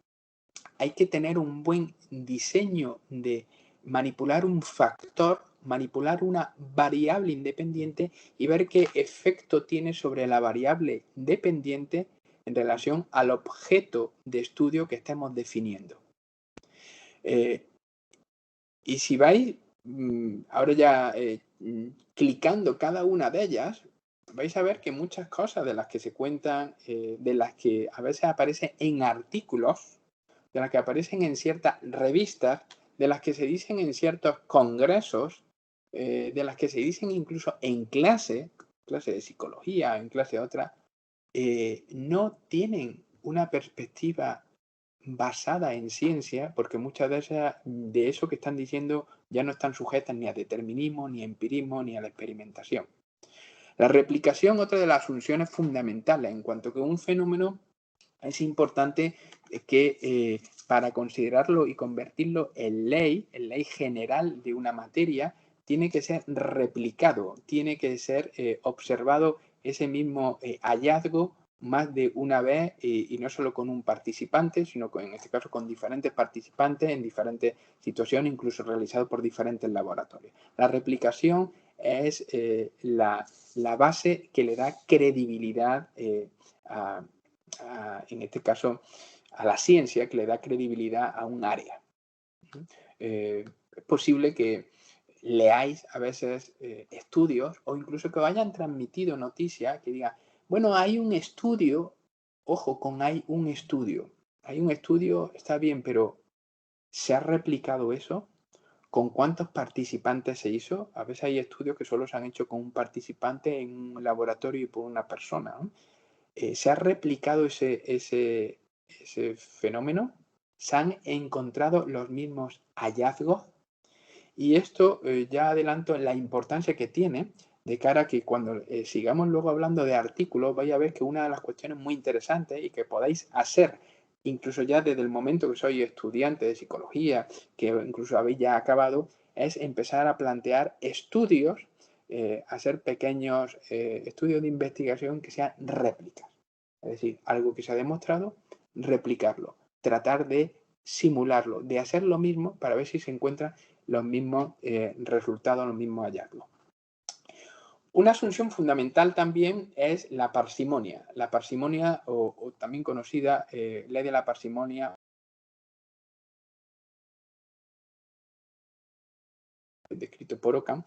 hay que tener un buen diseño de manipular un factor, manipular una variable independiente y ver qué efecto tiene sobre la variable dependiente en relación al objeto de estudio que estemos definiendo. Y si vais ahora ya clicando cada una de ellas, vais a ver que muchas cosas de las que se cuentan, de las que a veces aparecen en artículos, de las que aparecen en ciertas revistas, de las que se dicen en ciertos congresos, de las que se dicen incluso en clase de psicología, en clase de otra, no tienen una perspectiva basada en ciencia, porque muchas de eso que están diciendo ya no están sujetas ni a determinismo, ni a empirismo, ni a la experimentación. La replicación, otra de las asunciones fundamentales, en cuanto que un fenómeno es importante que para considerarlo y convertirlo en ley general de una materia, tiene que ser replicado, tiene que ser observado ese mismo hallazgo más de una vez y no solo con un participante, sino en este caso con diferentes participantes en diferentes situaciones, incluso realizado por diferentes laboratorios. La replicación es la base que le da credibilidad en este caso a la ciencia, que le da credibilidad a un área. Es posible que leáis a veces estudios o incluso que vayan transmitido noticias que digan, bueno, hay un estudio, ojo con hay un estudio, está bien, pero ¿se ha replicado eso? ¿Con cuántos participantes se hizo? A veces hay estudios que solo se han hecho con un participante en un laboratorio y por una persona, ¿no? ¿Se ha replicado ese fenómeno? ¿Se han encontrado los mismos hallazgos? Y esto ya adelanto la importancia que tiene de cara a que cuando sigamos luego hablando de artículos, vais a ver que una de las cuestiones muy interesantes y que podáis hacer, incluso ya desde el momento que sois estudiante de psicología, que incluso habéis ya acabado, es empezar a plantear estudios, hacer pequeños estudios de investigación que sean réplicas. Es decir, algo que se ha demostrado, replicarlo, tratar de simularlo, de hacer lo mismo para ver si se encuentran los mismos resultados, los mismos hallazgos. Una asunción fundamental también es la parsimonia. La parsimonia, o también conocida ley de la parsimonia, descrito por Ockham.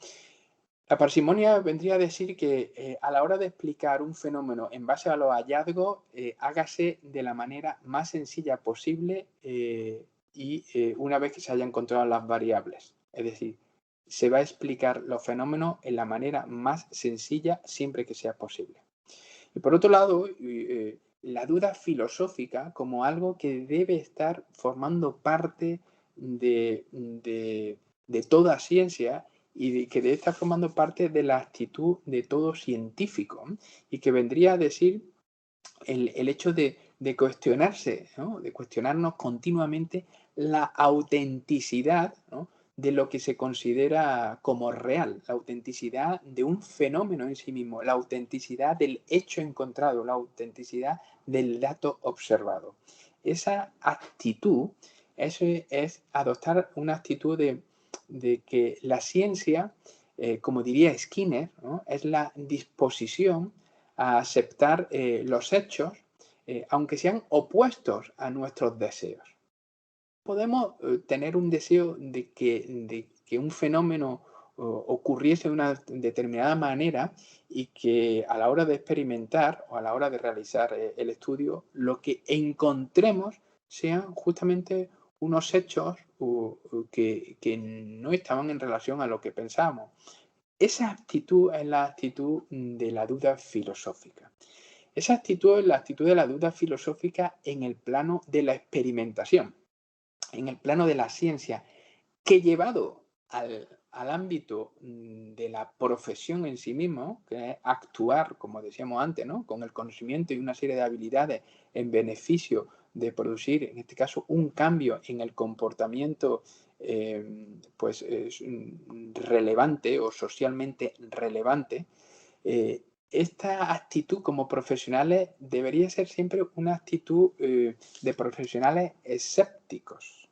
La parsimonia vendría a decir que a la hora de explicar un fenómeno en base a los hallazgos, hágase de la manera más sencilla posible y una vez que se hayan encontrado las variables. Es decir, se va a explicar los fenómenos en la manera más sencilla siempre que sea posible. Y por otro lado, la duda filosófica como algo que debe estar formando parte de toda ciencia y que debe estar formando parte de la actitud de todo científico, ¿no? Y que vendría a decir el hecho de cuestionarse, ¿no? De cuestionarnos continuamente la autenticidad, ¿no? De lo que se considera como real, la autenticidad de un fenómeno en sí mismo, la autenticidad del hecho encontrado, la autenticidad del dato observado. Esa actitud es adoptar una actitud de que la ciencia, como diría Skinner, ¿no? Es la disposición a aceptar los hechos, aunque sean opuestos a nuestros deseos. Podemos tener un deseo de que un fenómeno ocurriese de una determinada manera y que a la hora de experimentar o a la hora de realizar el estudio, lo que encontremos sean justamente unos hechos que no estaban en relación a lo que pensábamos. Esa actitud es la actitud de la duda filosófica. Esa actitud es la actitud de la duda filosófica en el plano de la experimentación, en el plano de la ciencia, que llevado al ámbito de la profesión en sí mismo, que es actuar, como decíamos antes, ¿no? Con el conocimiento y una serie de habilidades en beneficio de producir, en este caso, un cambio en el comportamiento relevante o socialmente relevante. Esta actitud como profesionales debería ser siempre una actitud de profesionales escépticos.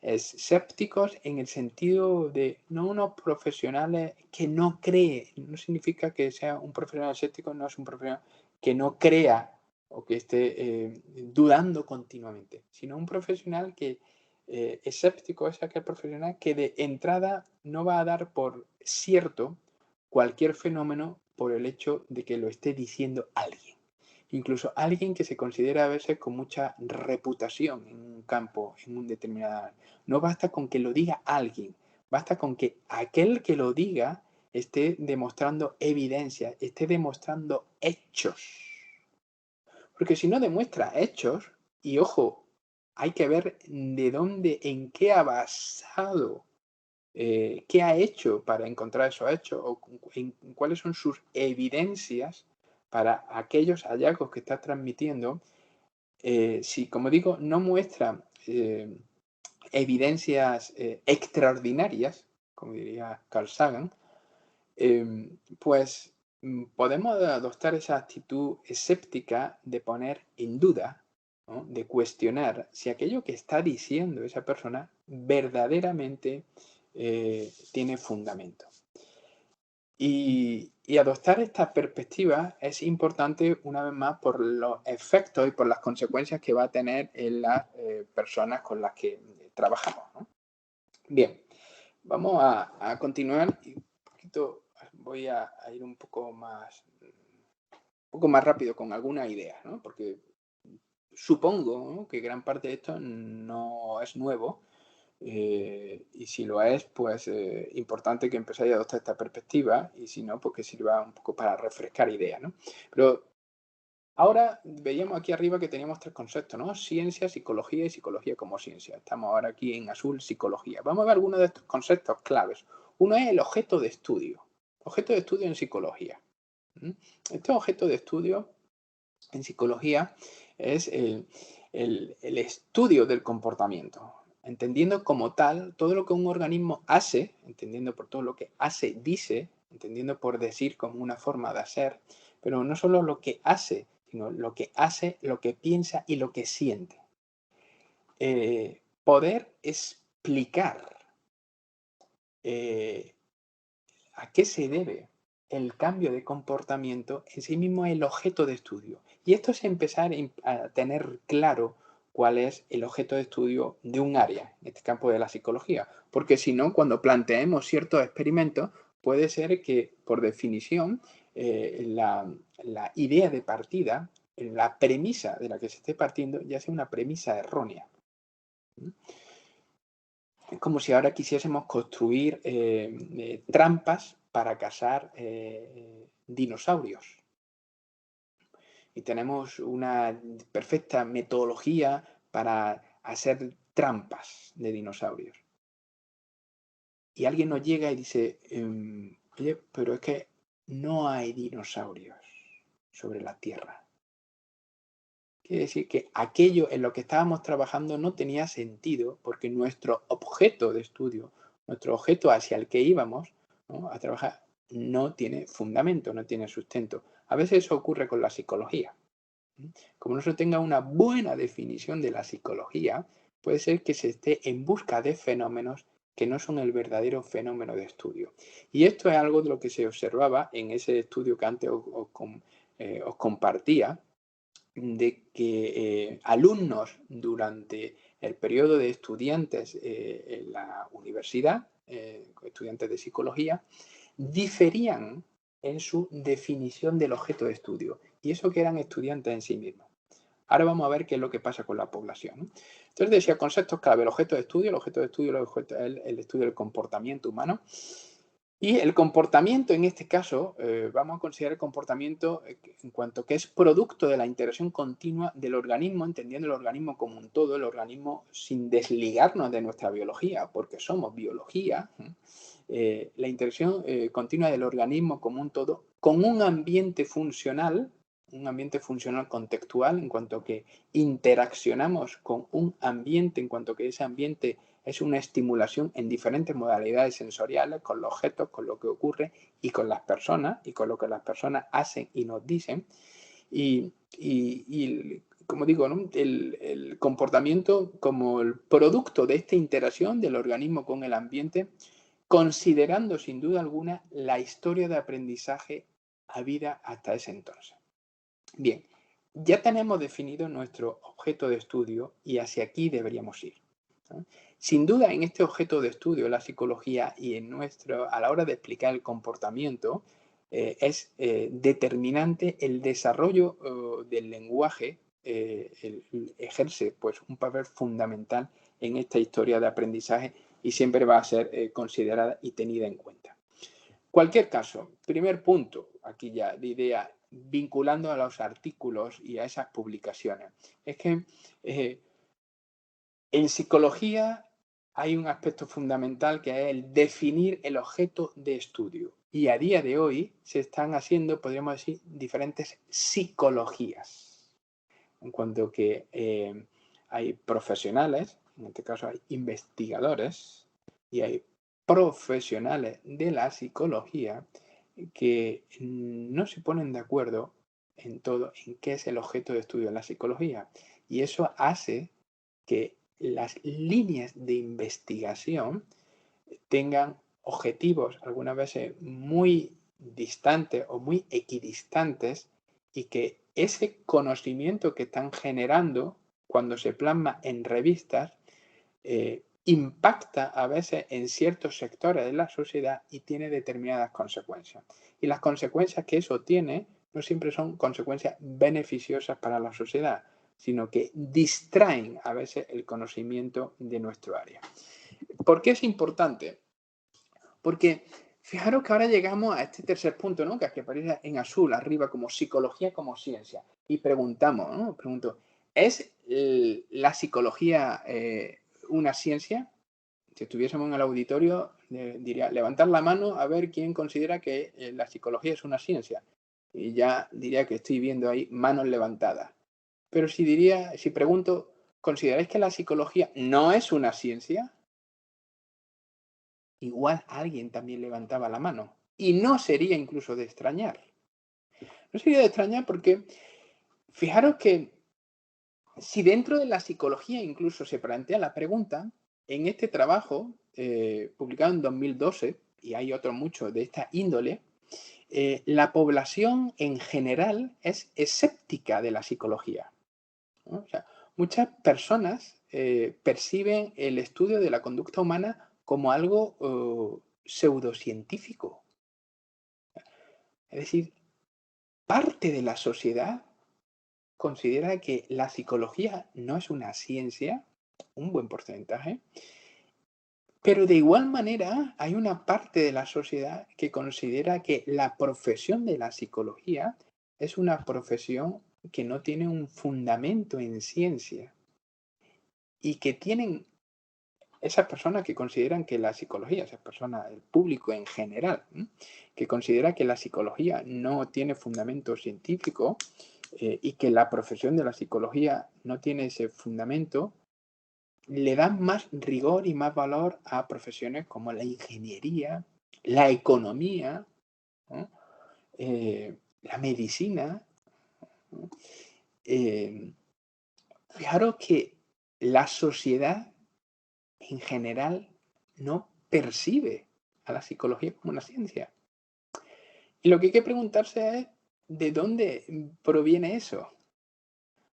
Escépticos en el sentido de no unos profesionales que no cree. No significa que sea un profesional escéptico, no es un profesional que no crea o que esté dudando continuamente, sino un profesional que escéptico es aquel profesional que de entrada no va a dar por cierto cualquier fenómeno por el hecho de que lo esté diciendo alguien. Incluso alguien que se considera a veces con mucha reputación en un campo, en un determinado área. No basta con que lo diga alguien, basta con que aquel que lo diga esté demostrando evidencia, esté demostrando hechos. Porque si no demuestra hechos, y ojo, hay que ver de dónde, en qué ha basado, qué ha hecho para encontrar esos hechos, o cuáles son sus evidencias para aquellos hallazgos que está transmitiendo. Si, como digo, no muestra evidencias extraordinarias, como diría Carl Sagan, pues podemos adoptar esa actitud escéptica de poner en duda, ¿no? De cuestionar si aquello que está diciendo esa persona verdaderamente tiene fundamento. Y adoptar esta perspectiva es importante, una vez más, por los efectos y por las consecuencias que va a tener en las personas con las que trabajamos, ¿no? Bien, vamos a continuar y un poquito voy a ir un poco más rápido con algunas ideas, ¿no? Porque supongo, ¿no?, que gran parte de esto no es nuevo. Y si lo es, pues importante que empecéis a adoptar esta perspectiva, y si no, pues que sirva un poco para refrescar ideas, ¿no? Pero ahora veíamos aquí arriba que teníamos tres conceptos, ¿no? Ciencia, psicología y psicología como ciencia. Estamos ahora aquí en azul, psicología. Vamos a ver algunos de estos conceptos claves. Uno es el objeto de estudio. Objeto de estudio en psicología. Este objeto de estudio en psicología es el estudio del comportamiento, entendiendo como tal todo lo que un organismo hace, entendiendo por todo lo que hace, dice, entendiendo por decir como una forma de hacer, pero no solo lo que hace, sino lo que hace, lo que piensa y lo que siente. Poder explicar a qué se debe el cambio de comportamiento en sí mismo es el objeto de estudio. Y esto es empezar a tener claro cuál es el objeto de estudio de un área, en este campo de la psicología. Porque si no, cuando planteemos ciertos experimentos, puede ser que, por definición, la idea de partida, la premisa de la que se esté partiendo, ya sea una premisa errónea. Es como si ahora quisiésemos construir trampas para cazar dinosaurios. Y tenemos una perfecta metodología para hacer trampas de dinosaurios. Y alguien nos llega y dice, oye, pero es que no hay dinosaurios sobre la Tierra. Quiere decir que aquello en lo que estábamos trabajando no tenía sentido porque nuestro objeto de estudio, nuestro objeto hacia el que íbamos, ¿no?, a trabajar, no tiene fundamento, no tiene sustento. A veces eso ocurre con la psicología. Como no se tenga una buena definición de la psicología, puede ser que se esté en busca de fenómenos que no son el verdadero fenómeno de estudio. Y esto es algo de lo que se observaba en ese estudio que antes os compartía, de que alumnos durante el periodo de estudiantes en la universidad, estudiantes de psicología, diferían en su definición del objeto de estudio. Y eso que eran estudiantes en sí mismos. Ahora vamos a ver qué es lo que pasa con la población, ¿no? Entonces decía conceptos clave: el objeto de estudio, el estudio del comportamiento humano. Y el comportamiento, en este caso, vamos a considerar el comportamiento en cuanto que es producto de la interacción continua del organismo, entendiendo el organismo como un todo, el organismo sin desligarnos de nuestra biología, porque somos biología, la interacción continua del organismo como un todo, con un ambiente funcional contextual, en cuanto que interaccionamos con un ambiente, en cuanto que ese ambiente es una estimulación en diferentes modalidades sensoriales, con los objetos, con lo que ocurre y con las personas, y con lo que las personas hacen y nos dicen. Y como digo, ¿no?, el comportamiento como el producto de esta interacción del organismo con el ambiente, considerando sin duda alguna la historia de aprendizaje habida hasta ese entonces. Bien, ya tenemos definido nuestro objeto de estudio y hacia aquí deberíamos ir, ¿no? Sin duda, en este objeto de estudio, la psicología, y a la hora de explicar el comportamiento, es determinante el desarrollo del lenguaje, ejerce pues un papel fundamental en esta historia de aprendizaje y siempre va a ser considerada y tenida en cuenta. Cualquier caso, primer punto, aquí ya de idea, vinculando a los artículos y a esas publicaciones, es que en psicología hay un aspecto fundamental que es el definir el objeto de estudio. Y a día de hoy se están haciendo, podríamos decir, diferentes psicologías. En cuanto que hay profesionales, en este caso hay investigadores, y hay profesionales de la psicología que no se ponen de acuerdo en qué es el objeto de estudio en la psicología. Y eso hace que las líneas de investigación tengan objetivos algunas veces muy distantes o muy equidistantes, y que ese conocimiento que están generando cuando se plasma en revistas impacta a veces en ciertos sectores de la sociedad y tiene determinadas consecuencias. Y las consecuencias que eso tiene no siempre son consecuencias beneficiosas para la sociedad, sino que distraen a veces el conocimiento de nuestro área. ¿Por qué es importante? Porque fijaros que ahora llegamos a este tercer punto, ¿no?, que aparece en azul arriba como psicología como ciencia. Y preguntamos, ¿no? ¿Es la psicología una ciencia? Si estuviésemos en el auditorio, diría, levantar la mano a ver quién considera que la psicología es una ciencia. Y ya diría que estoy viendo ahí manos levantadas. Pero si pregunto, ¿consideráis que la psicología no es una ciencia? Igual alguien también levantaba la mano. Y no sería incluso de extrañar. No sería de extrañar porque Fijaros que si dentro de la psicología incluso se plantea la pregunta, en este trabajo, publicado en 2012, y hay otros muchos de esta índole, la población en general es escéptica de la psicología, ¿no? O sea, muchas personas perciben el estudio de la conducta humana como algo pseudocientífico. Es decir, parte de la sociedad considera que la psicología no es una ciencia, un buen porcentaje, pero de igual manera hay una parte de la sociedad que considera que la profesión de la psicología es una profesión que no tiene un fundamento en ciencia y que tienen esas personas que consideran que la psicología, esas personas, el público en general, que considera que la psicología no tiene fundamento científico y que la profesión de la psicología no tiene ese fundamento, le dan más rigor y más valor a profesiones como la ingeniería, la economía, ¿no? La medicina, ¿no? Fijaros que la sociedad en general no percibe a la psicología como una ciencia. Y lo que hay que preguntarse es, ¿de dónde proviene eso?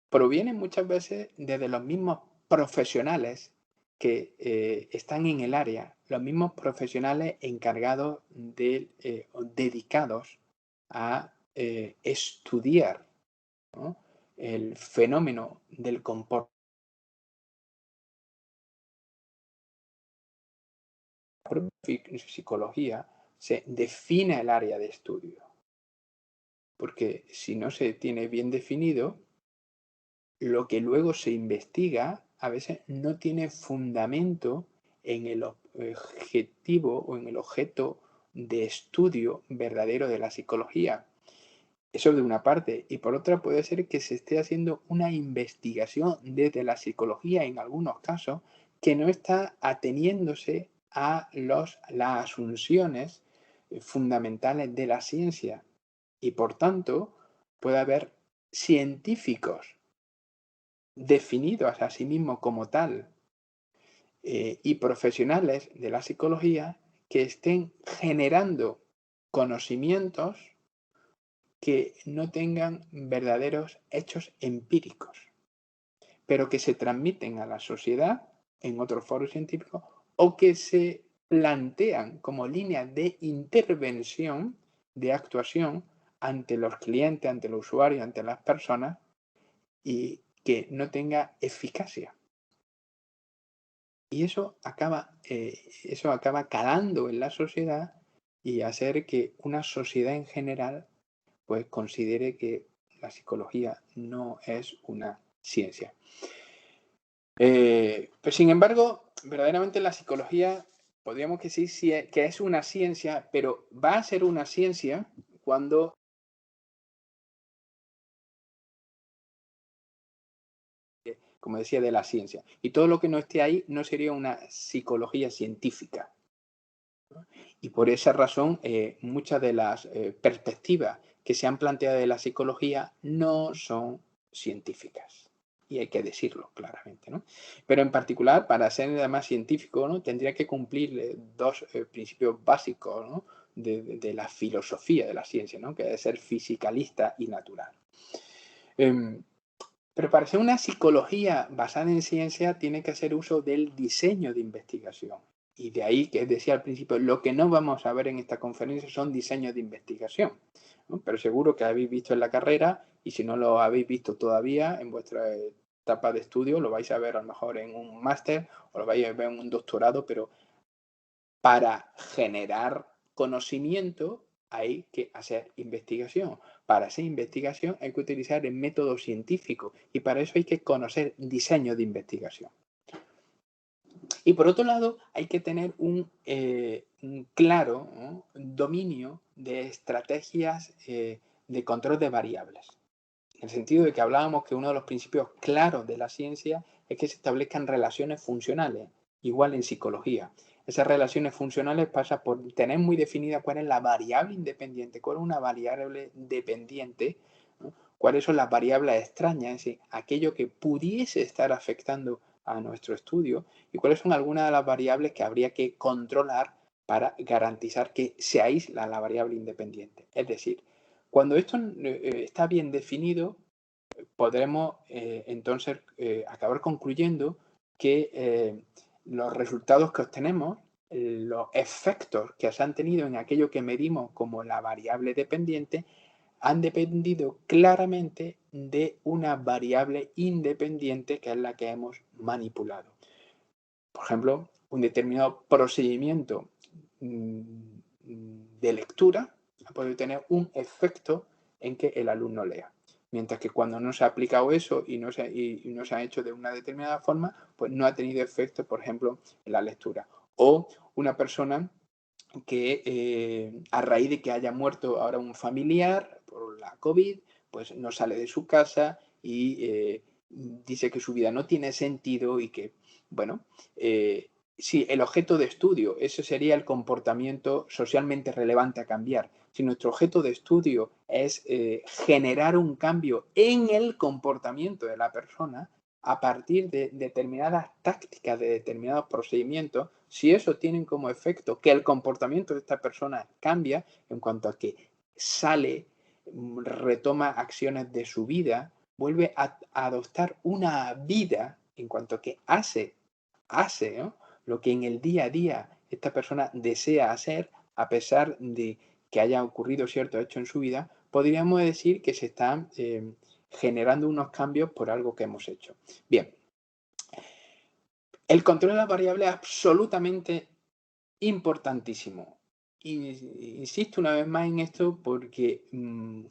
Proviene muchas veces desde los mismos profesionales que están en el área, los mismos profesionales encargados o dedicados a estudiar, ¿no?, el fenómeno del comportamiento. La propia psicología se define el área de estudio, porque si no se tiene bien definido, lo que luego se investiga a veces no tiene fundamento en el objetivo o en el objeto de estudio verdadero de la psicología. Eso de una parte. Y por otra puede ser que se esté haciendo una investigación desde la psicología en algunos casos que no está ateniéndose a las asunciones fundamentales de la ciencia. Y por tanto puede haber científicos definidos a sí mismos como tal y profesionales de la psicología que estén generando conocimientos que no tengan verdaderos hechos empíricos, pero que se transmiten a la sociedad en otros foros científicos o que se plantean como líneas de intervención, de actuación ante los clientes, ante los usuarios, ante las personas, y que no tenga eficacia. Y eso acaba calando en la sociedad y hacer que una sociedad en general pues considere que la psicología no es una ciencia. Pues sin embargo, verdaderamente la psicología podríamos decir que es una ciencia, pero va a ser una ciencia cuando, como decía, de la ciencia. Y todo lo que no esté ahí no sería una psicología científica. Y por esa razón, muchas de las perspectivas que se han planteado de la psicología no son científicas. Y hay que decirlo claramente, ¿no? Pero en particular, para ser además científico, ¿no?, tendría que cumplir dos principios básicos, ¿no?, de la filosofía de la ciencia, ¿no?, que es ser fisicalista y natural. Pero para ser una psicología basada en ciencia tiene que hacer uso del diseño de investigación. Y de ahí, que decía al principio, lo que no vamos a ver en esta conferencia son diseños de investigación, ¿no? Pero seguro que habéis visto en la carrera, y si no lo habéis visto todavía en vuestra etapa de estudio, lo vais a ver a lo mejor en un máster o lo vais a ver en un doctorado, pero para generar conocimiento hay que hacer investigación. Para hacer investigación hay que utilizar el método científico y para eso hay que conocer diseño de investigación. Y por otro lado, hay que tener un claro, ¿no?, dominio de estrategias de control de variables. En el sentido de que hablábamos que uno de los principios claros de la ciencia es que se establezcan relaciones funcionales, igual en psicología. Esas relaciones funcionales pasan por tener muy definida cuál es la variable independiente, cuál es una variable dependiente, ¿no?, cuáles son las variables extrañas, es decir, aquello que pudiese estar afectando a nuestro estudio y cuáles son algunas de las variables que habría que controlar para garantizar que se aísla la variable independiente. Es decir, cuando esto está bien definido, podremos entonces acabar concluyendo que los resultados que obtenemos, los efectos que se han tenido en aquello que medimos como la variable dependiente, han dependido claramente de una variable independiente que es la que hemos manipulado. Por ejemplo, un determinado procedimiento de lectura puede tener un efecto en que el alumno lea. Mientras que cuando no se ha aplicado eso y no se ha hecho de una determinada forma, pues no ha tenido efecto, por ejemplo, en la lectura. O una persona que a raíz de que haya muerto ahora un familiar por la COVID, pues no sale de su casa y dice que su vida no tiene sentido y que, bueno, si el objeto de estudio, ese sería el comportamiento socialmente relevante a cambiar. Si nuestro objeto de estudio es generar un cambio en el comportamiento de la persona a partir de determinadas tácticas, de determinados procedimientos, si eso tiene como efecto que el comportamiento de esta persona cambia en cuanto a que sale, retoma acciones de su vida, vuelve a adoptar una vida en cuanto a que hace, ¿no?, lo que en el día a día esta persona desea hacer, a pesar de que haya ocurrido cierto hecho en su vida, podríamos decir que se están generando unos cambios por algo que hemos hecho. Bien, el control de las variables es absolutamente importantísimo. Insisto una vez más en esto porque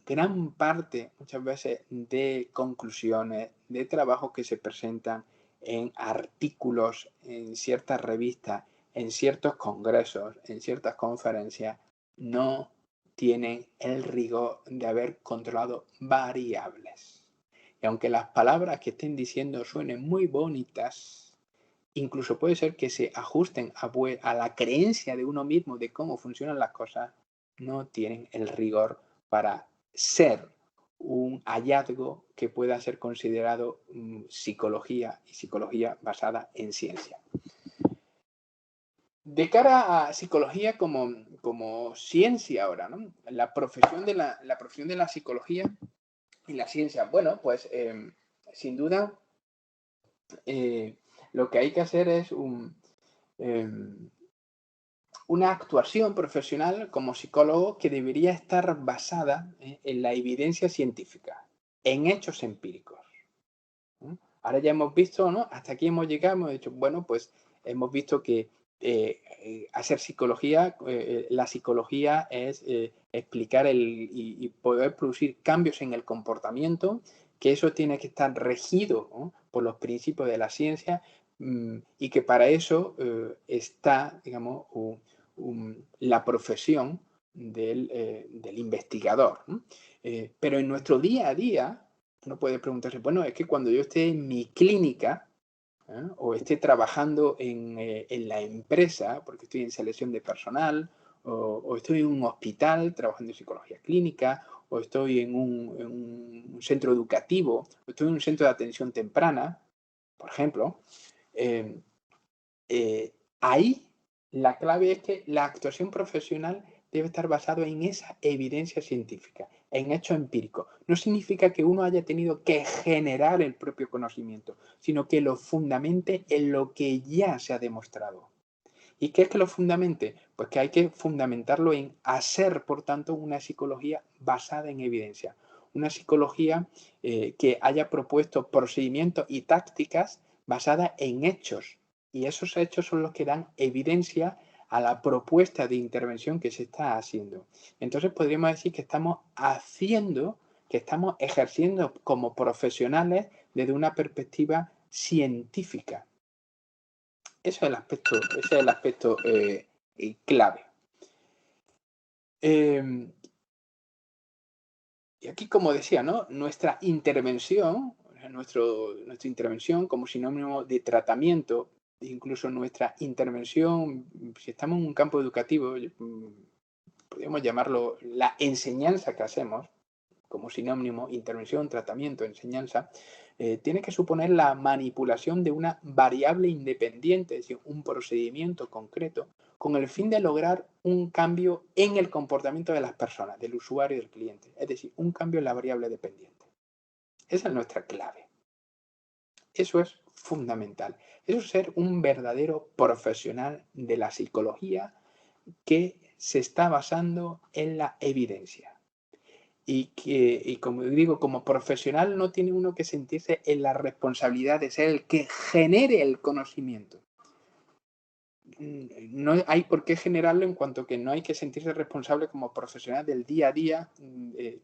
gran parte, muchas veces, de conclusiones, de trabajos que se presentan en artículos, en ciertas revistas, en ciertos congresos, en ciertas conferencias, no tienen el rigor de haber controlado variables. Y aunque las palabras que estén diciendo suenen muy bonitas, incluso puede ser que se ajusten a la creencia de uno mismo de cómo funcionan las cosas, no tienen el rigor para ser un hallazgo que pueda ser considerado psicología y psicología basada en ciencia. De cara a psicología como ciencia ahora, ¿no? La profesión de la psicología y la ciencia. Bueno, pues sin duda lo que hay que hacer es una actuación profesional como psicólogo que debería estar basada en la evidencia científica, en hechos empíricos. Ahora ya hemos visto, ¿no? Hasta aquí hemos llegado, hemos dicho, bueno, pues hemos visto que hacer psicología, la psicología es explicar y poder producir cambios en el comportamiento, que eso tiene que estar regido, ¿no?, por los principios de la ciencia y que para eso está, digamos, la profesión del investigador, ¿no? Pero en nuestro día a día, uno puede preguntarse, bueno, es que cuando yo esté en mi clínica o esté trabajando en la empresa, porque estoy en selección de personal, o estoy en un hospital trabajando en psicología clínica, o estoy en un centro educativo, o estoy en un centro de atención temprana, por ejemplo, ahí la clave es que la actuación profesional debe estar basada en esa evidencia científica, en hechos empíricos. No significa que uno haya tenido que generar el propio conocimiento, sino que lo fundamente en lo que ya se ha demostrado. ¿Y qué es que lo fundamente? Pues que hay que fundamentarlo en hacer, por tanto, una psicología basada en evidencia. Una psicología que haya propuesto procedimientos y tácticas basadas en hechos. Y esos hechos son los que dan evidencia a la propuesta de intervención que se está haciendo. Entonces podríamos decir que estamos ejerciendo como profesionales desde una perspectiva científica. Ese es el aspecto clave. Y aquí, como decía, ¿no?, nuestra intervención como sinónimo de tratamiento, incluso nuestra intervención, si estamos en un campo educativo, podríamos llamarlo la enseñanza que hacemos, como sinónimo, intervención, tratamiento, enseñanza, tiene que suponer la manipulación de una variable independiente, es decir, un procedimiento concreto, con el fin de lograr un cambio en el comportamiento de las personas, del usuario y del cliente. Es decir, un cambio en la variable dependiente. Esa es nuestra clave. Eso es fundamental. Eso es ser un verdadero profesional de la psicología que se está basando en la evidencia. Y como digo, como profesional no tiene uno que sentirse en la responsabilidad de ser el que genere el conocimiento. No hay por qué generarlo en cuanto que no hay que sentirse responsable como profesional del día a día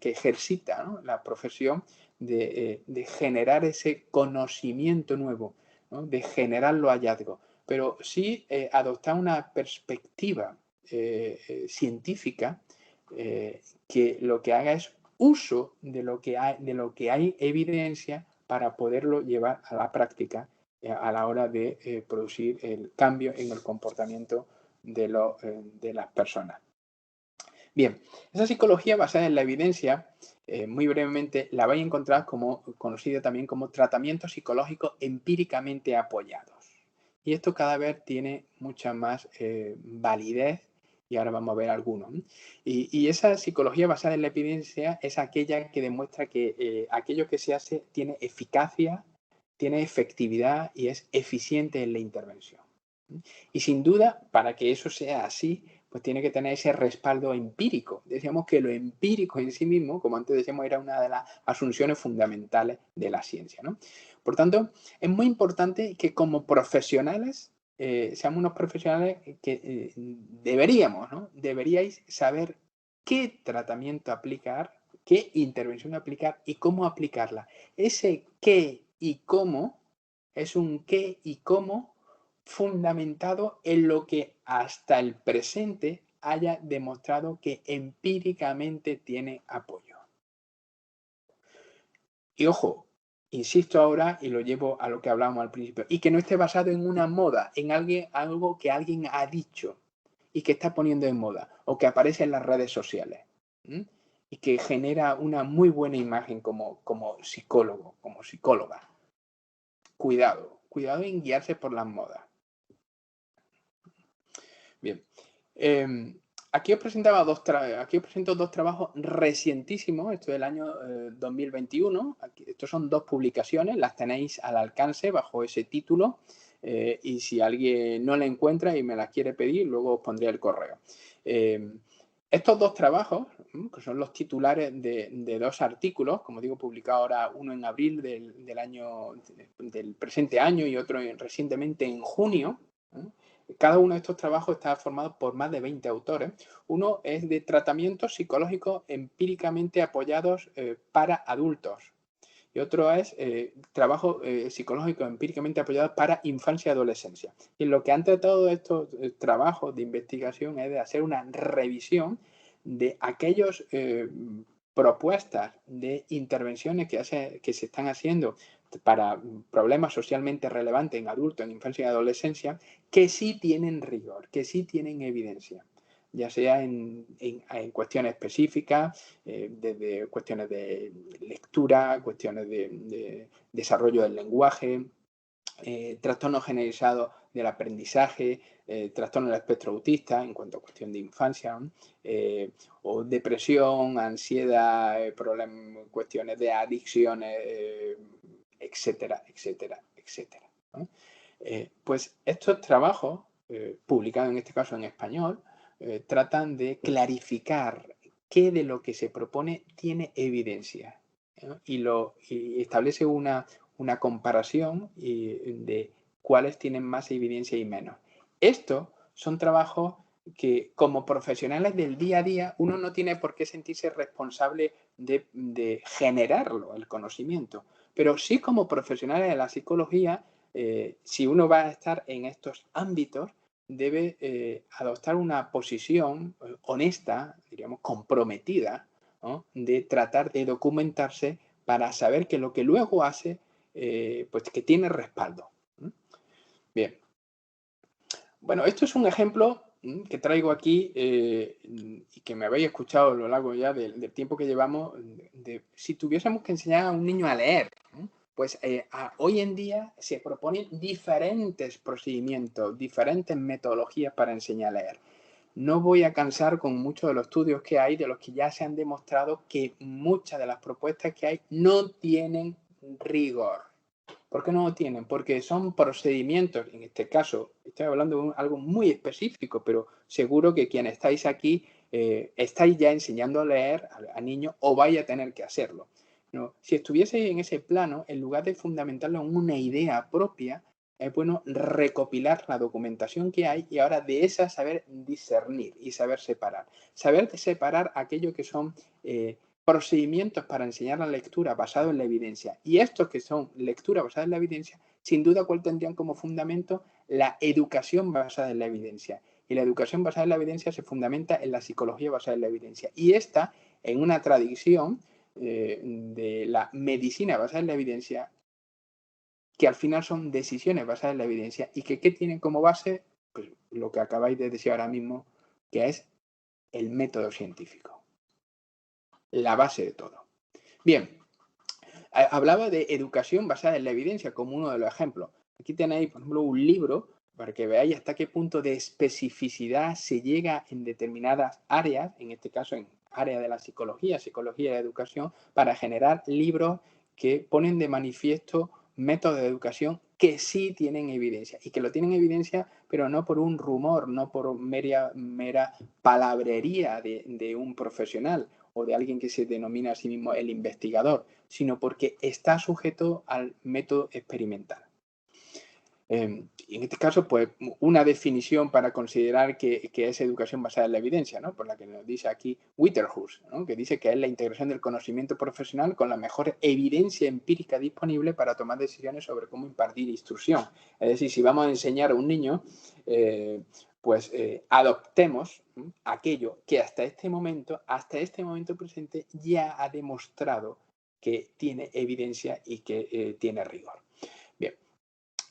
que ejercita, ¿no?, la profesión de generar ese conocimiento nuevo, ¿no?, de generar los hallazgos, pero sí adoptar una perspectiva científica que lo que haga es uso de lo que hay evidencia para poderlo llevar a la práctica a la hora de producir el cambio en el comportamiento de las personas. Bien, esa psicología basada en la evidencia, muy brevemente, la vais a encontrar como conocida también como tratamientos psicológicos empíricamente apoyados. Y esto cada vez tiene mucha más validez, y ahora vamos a ver algunos. Y esa psicología basada en la evidencia es aquella que demuestra que aquello que se hace tiene eficacia, tiene efectividad y es eficiente en la intervención. Y sin duda, para que eso sea así, pues tiene que tener ese respaldo empírico. Decíamos que lo empírico en sí mismo, como antes decíamos, era una de las asunciones fundamentales de la ciencia, ¿no? Por tanto, es muy importante que como profesionales seamos unos profesionales que deberíamos, ¿no?, deberíais saber qué tratamiento aplicar, qué intervención aplicar y cómo aplicarla. Ese qué y cómo es un qué y cómo fundamentado en lo que hasta el presente haya demostrado que empíricamente tiene apoyo. Y ojo, insisto ahora y lo llevo a lo que hablábamos al principio, y que no esté basado en una moda, en algo que alguien ha dicho y que está poniendo en moda o que aparece en las redes sociales, ¿m?, y que genera una muy buena imagen como psicólogo, como psicóloga. Cuidado en guiarse por las modas. Bien, aquí os presento dos trabajos recientísimos, esto del año 2021. Estos son dos publicaciones, las tenéis al alcance bajo ese título, y si alguien no la encuentra y me las quiere pedir, luego os pondré el correo. Estos dos trabajos, que son los titulares de dos artículos, como digo, publicado ahora uno en abril del presente año y otro recientemente en junio. Cada uno de estos trabajos está formado por más de 20 autores. Uno es de tratamientos psicológicos empíricamente apoyados para adultos. Y otro es trabajo psicológico empíricamente apoyado para infancia y adolescencia. Y lo que han tratado estos trabajos de investigación es de hacer una revisión de aquellas propuestas de intervenciones que se están haciendo para problemas socialmente relevantes en adultos, en infancia y adolescencia, que sí tienen rigor, que sí tienen evidencia, ya sea en cuestiones específicas, desde cuestiones de lectura, cuestiones de desarrollo del lenguaje, trastornos generalizados del aprendizaje, trastorno del espectro autista en cuanto a cuestión de infancia, o depresión, ansiedad, cuestiones de adicciones, etcétera, etcétera, etcétera, ¿no? Pues estos trabajos, publicados en este caso en español, tratan de clarificar qué de lo que se propone tiene evidencia, ¿no? Y establece una comparación de cuáles tienen más evidencia y menos. Estos son trabajos que como profesionales del día a día uno no tiene por qué sentirse responsable de generarlo, el conocimiento, pero sí como profesionales de la psicología, si uno va a estar en estos ámbitos, debe adoptar una posición honesta, diríamos, comprometida, ¿no?, de tratar de documentarse para saber que lo que luego hace, pues que tiene respaldo. Bien. Bueno, esto es un ejemplo que traigo aquí y que me habéis escuchado a lo largo ya del tiempo que llevamos, si tuviésemos que enseñar a un niño a leer, pues hoy en día se proponen diferentes procedimientos, diferentes metodologías para enseñar a leer. No voy a cansar con muchos de los estudios que hay, de los que ya se han demostrado que muchas de las propuestas que hay no tienen rigor. ¿Por qué no lo tienen? Porque son procedimientos, en este caso, estoy hablando de algo muy específico, pero seguro que quienes estáis aquí estáis ya enseñando a leer a niños o vais a tener que hacerlo, ¿no? Si estuviese en ese plano, en lugar de fundamentarlo en una idea propia, es bueno recopilar la documentación que hay y ahora de esa saber discernir y saber separar. Saber separar aquello que son procedimientos para enseñar la lectura basado en la evidencia. Y estos que son lectura basada en la evidencia, sin duda, ¿cuál tendrían como fundamento? La educación basada en la evidencia. Y la educación basada en la evidencia se fundamenta en la psicología basada en la evidencia. Y esta, en una tradición de la medicina basada en la evidencia, que al final son decisiones basadas en la evidencia y que ¿qué tienen como base? Pues lo que acabáis de decir ahora mismo, que es el método científico. La base de todo. Bien, hablaba de educación basada en la evidencia como uno de los ejemplos. Aquí tenéis, por ejemplo, un libro para que veáis hasta qué punto de especificidad se llega en determinadas áreas, en este caso en área de la psicología y la educación, para generar libros que ponen de manifiesto métodos de educación que sí tienen evidencia y que lo tienen evidencia, pero no por un rumor, no por mera palabrería de un profesional o de alguien que se denomina a sí mismo el investigador, sino porque está sujeto al método experimental. En este caso, pues una definición para considerar que es educación basada en la evidencia, ¿no? Por la que nos dice aquí Whitehurst, ¿no? Que dice que es la integración del conocimiento profesional con la mejor evidencia empírica disponible para tomar decisiones sobre cómo impartir instrucción. Es decir, si vamos a enseñar a un niño, adoptemos aquello que hasta este momento presente, ya ha demostrado que tiene evidencia y que tiene rigor. Bien,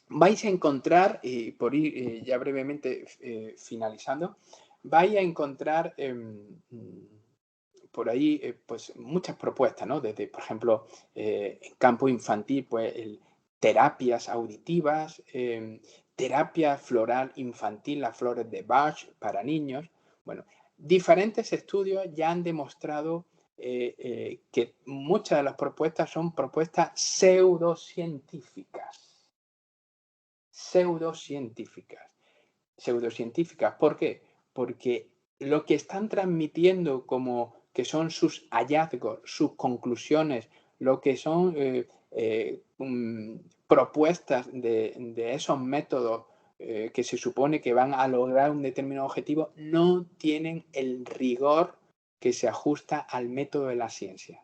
vais a encontrar, y por ir ya brevemente finalizando, vais a encontrar por ahí pues muchas propuestas, ¿no? Desde, por ejemplo, en campo infantil, pues terapias auditivas, terapia floral infantil, las flores de Bach para niños. Bueno, diferentes estudios ya han demostrado que muchas de las propuestas son propuestas pseudocientíficas. Pseudocientíficas. ¿Por qué? Porque lo que están transmitiendo como que son sus hallazgos, sus conclusiones, lo que son propuestas de esos métodos que se supone que van a lograr un determinado objetivo, no tienen el rigor que se ajusta al método de la ciencia,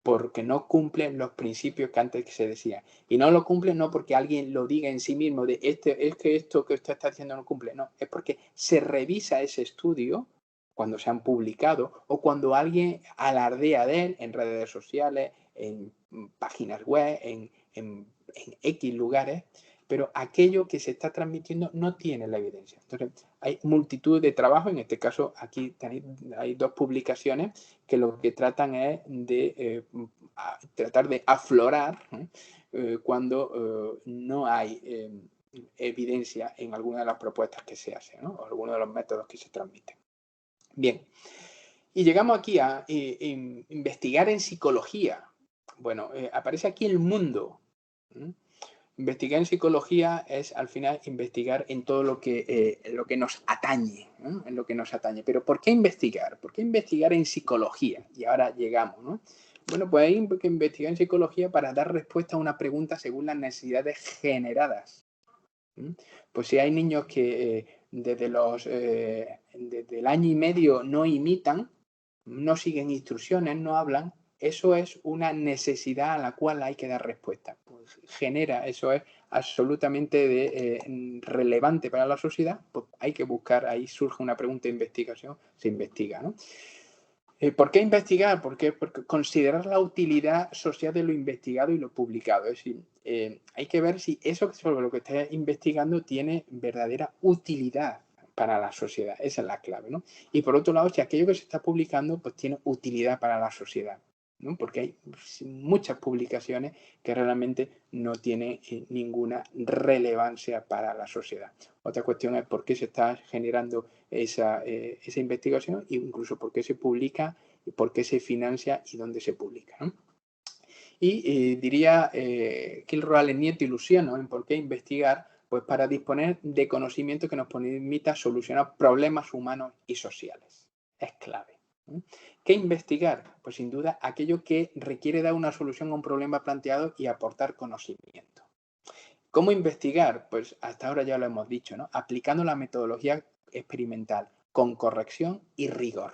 porque no cumplen los principios que antes se decía. Y no lo cumplen no porque alguien lo diga en sí mismo, de es que esto que usted está haciendo no cumple, no, es porque se revisa ese estudio cuando se han publicado o cuando alguien alardea de él en redes sociales, en páginas web, en X lugares, pero aquello que se está transmitiendo no tiene la evidencia. Entonces, hay multitud de trabajos, en este caso aquí hay 2 publicaciones que lo que tratan es de tratar de aflorar cuando no hay evidencia en alguna de las propuestas que se hacen, ¿no? O alguno de los métodos que se transmiten. Bien, y llegamos aquí a investigar en psicología. Bueno, aparece aquí el mundo. Investigar en psicología es, al final, investigar en todo lo que nos atañe, ¿no? En lo que nos atañe. Pero ¿por qué investigar? ¿Por qué investigar en psicología? Y ahora llegamos, ¿no? Bueno, pues hay que investigar en psicología para dar respuesta a una pregunta según las necesidades generadas. Pues si hay niños que desde el año y medio no imitan, no siguen instrucciones, no hablan, eso es una necesidad a la cual hay que dar respuesta. Pues eso es absolutamente relevante para la sociedad, pues hay que buscar, ahí surge una pregunta de investigación, se investiga, ¿no? ¿Por qué investigar? Porque considerar la utilidad social de lo investigado y lo publicado. Es decir, hay que ver si eso sobre lo que está investigando tiene verdadera utilidad para la sociedad. Esa es la clave, ¿no? Y por otro lado, si aquello que se está publicando pues tiene utilidad para la sociedad, ¿no? Porque hay muchas publicaciones que realmente no tienen ninguna relevancia para la sociedad. Otra cuestión es por qué se está generando esa investigación e incluso por qué se publica, por qué se financia y dónde se publica, ¿no? Y diría Kilroy, Nieto y Luciano en por qué investigar, pues para disponer de conocimiento que nos permita solucionar problemas humanos y sociales. Es clave. ¿Qué investigar? Pues sin duda aquello que requiere dar una solución a un problema planteado y aportar conocimiento. ¿Cómo investigar? Pues hasta ahora ya lo hemos dicho, ¿no? Aplicando la metodología experimental con corrección y rigor.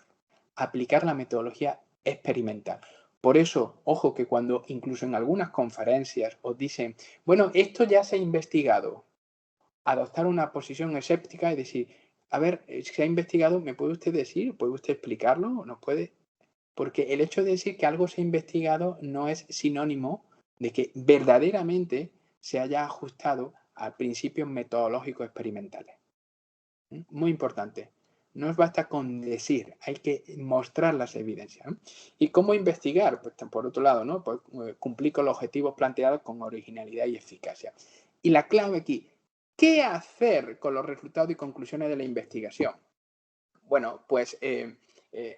Aplicar la metodología experimental. Por eso, ojo que cuando incluso en algunas conferencias os dicen, bueno, esto ya se ha investigado, adoptar una posición escéptica y decir, a ver, se ha investigado, ¿me puede usted decir? ¿Puede usted explicarlo? ¿Nos puede? Porque el hecho de decir que algo se ha investigado no es sinónimo de que verdaderamente se haya ajustado a principios metodológicos experimentales. Muy importante. No os basta con decir, hay que mostrar las evidencias. ¿Y cómo investigar? Pues por otro lado, ¿no? Pues, cumplir con los objetivos planteados con originalidad y eficacia. Y la clave aquí, ¿qué hacer con los resultados y conclusiones de la investigación? Bueno, pues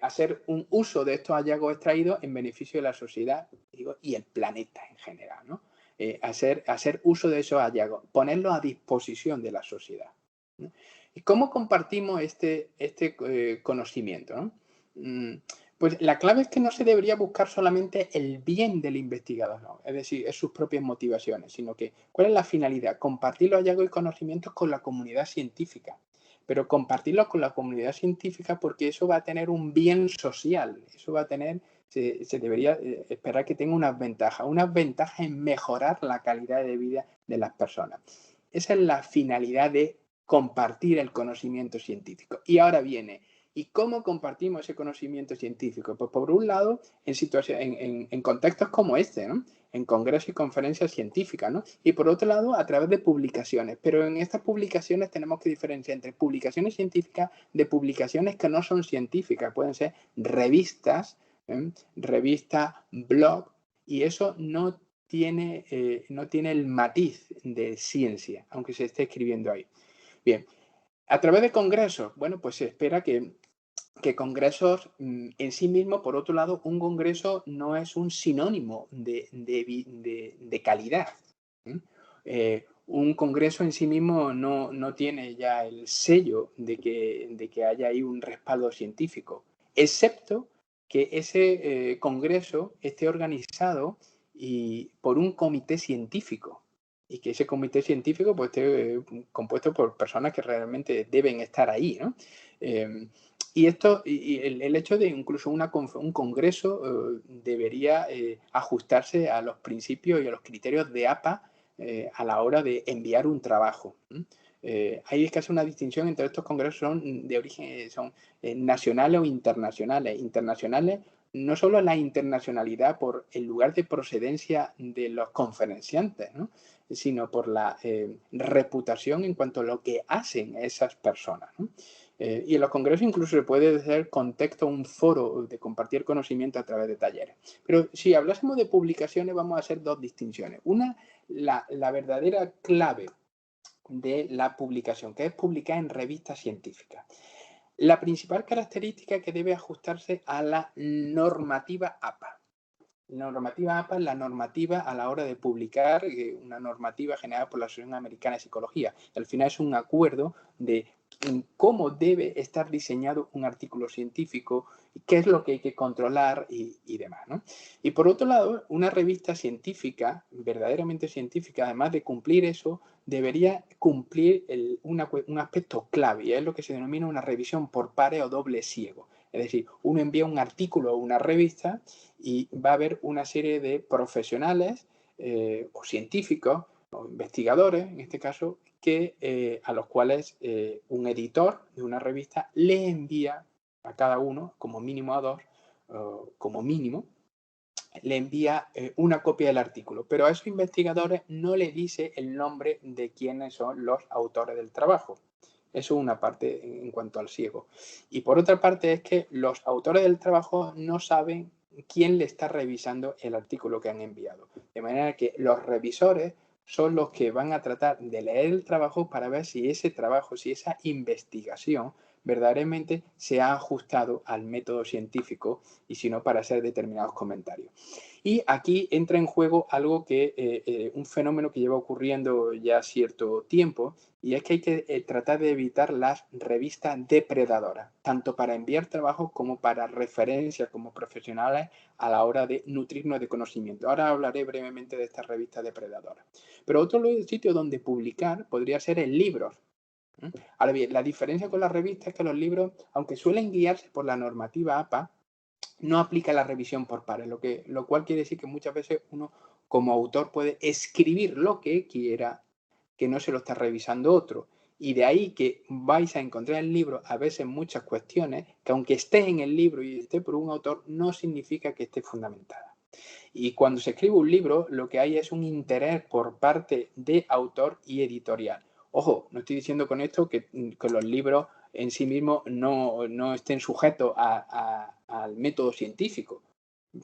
hacer un uso de estos hallazgos extraídos en beneficio de la sociedad y el planeta en general, ¿no? Hacer uso de esos hallazgos, ponerlos a disposición de la sociedad, ¿no? ¿Y cómo compartimos este conocimiento, ¿no? Pues la clave es que no se debería buscar solamente el bien del investigador, ¿no? Es decir, es sus propias motivaciones, sino que ¿cuál es la finalidad? Compartir los hallazgos y conocimientos con la comunidad científica, pero compartirlos con la comunidad científica porque eso va a tener un bien social, eso va a tener, se debería esperar que tenga unas ventajas en mejorar la calidad de vida de las personas. Esa es la finalidad de compartir el conocimiento científico. Y ahora viene, ¿y cómo compartimos ese conocimiento científico? Pues por un lado, en contextos como este, ¿no? En congresos y conferencias científicas, ¿no? Y por otro lado, a través de publicaciones. Pero en estas publicaciones tenemos que diferenciar entre publicaciones científicas de publicaciones que no son científicas. Pueden ser revistas, blog, y eso no tiene el matiz de ciencia, aunque se esté escribiendo ahí. Bien, a través de congresos, bueno, pues se espera que congresos en sí mismo, por otro lado, un congreso no es un sinónimo de calidad. Un congreso en sí mismo no tiene ya el sello de que haya ahí un respaldo científico, excepto que ese congreso esté organizado por un comité científico y que ese comité científico pues, esté compuesto por personas que realmente deben estar ahí, ¿no? Y el hecho de incluso un congreso debería ajustarse a los principios y a los criterios de APA a la hora de enviar un trabajo. Hay que hacer una distinción entre estos congresos, son de origen, son nacionales o internacionales. Internacionales, no solo la internacionalidad por el lugar de procedencia de los conferenciantes, ¿no? Sino por la reputación en cuanto a lo que hacen esas personas, ¿no? Y en los congresos incluso se puede hacer contexto, un foro de compartir conocimiento a través de talleres. Pero si hablásemos de publicaciones, vamos a hacer dos distinciones. Una, la verdadera clave de la publicación, que es publicar en revistas científicas. La principal característica que debe ajustarse a la normativa APA. Normativa APA es la normativa a la hora de publicar, una normativa generada por la Asociación Americana de Psicología. Al final es un acuerdo de cómo debe estar diseñado un artículo científico, qué es lo que hay que controlar y demás, ¿no? Y por otro lado, una revista científica, verdaderamente científica, además de cumplir eso, debería cumplir un aspecto clave, y es lo que se denomina una revisión por pares o doble ciego. Es decir, uno envía un artículo a una revista y va a haber una serie de profesionales o científicos o investigadores, en este caso, a los cuales un editor de una revista le envía a cada uno, como mínimo a dos, como mínimo, le envía una copia del artículo. Pero a esos investigadores no le dice el nombre de quiénes son los autores del trabajo. Eso es una parte en cuanto al ciego. Y por otra parte es que los autores del trabajo no saben quién le está revisando el artículo que han enviado. De manera que los revisores son los que van a tratar de leer el trabajo para ver si ese trabajo, si esa investigación verdaderamente se ha ajustado al método científico y si no para hacer determinados comentarios. Y aquí entra en juego algo que, un fenómeno que lleva ocurriendo ya cierto tiempo, y es que hay que tratar de evitar las revistas depredadoras, tanto para enviar trabajo como para referencias como profesionales a la hora de nutrirnos de conocimiento. Ahora hablaré brevemente de estas revistas depredadoras. Pero otro sitio donde publicar podría ser en libros. Ahora bien, la diferencia con las revistas es que los libros, aunque suelen guiarse por la normativa APA, no aplica la revisión por pares, lo cual quiere decir que muchas veces uno como autor puede escribir lo que quiera, que no se lo está revisando otro. Y de ahí que vais a encontrar en el libro a veces muchas cuestiones que aunque esté en el libro y esté por un autor, no significa que esté fundamentada. Y cuando se escribe un libro, lo que hay es un interés por parte de autor y editorial. Ojo, no estoy diciendo con esto que los libros en sí mismos no estén sujetos al método científico.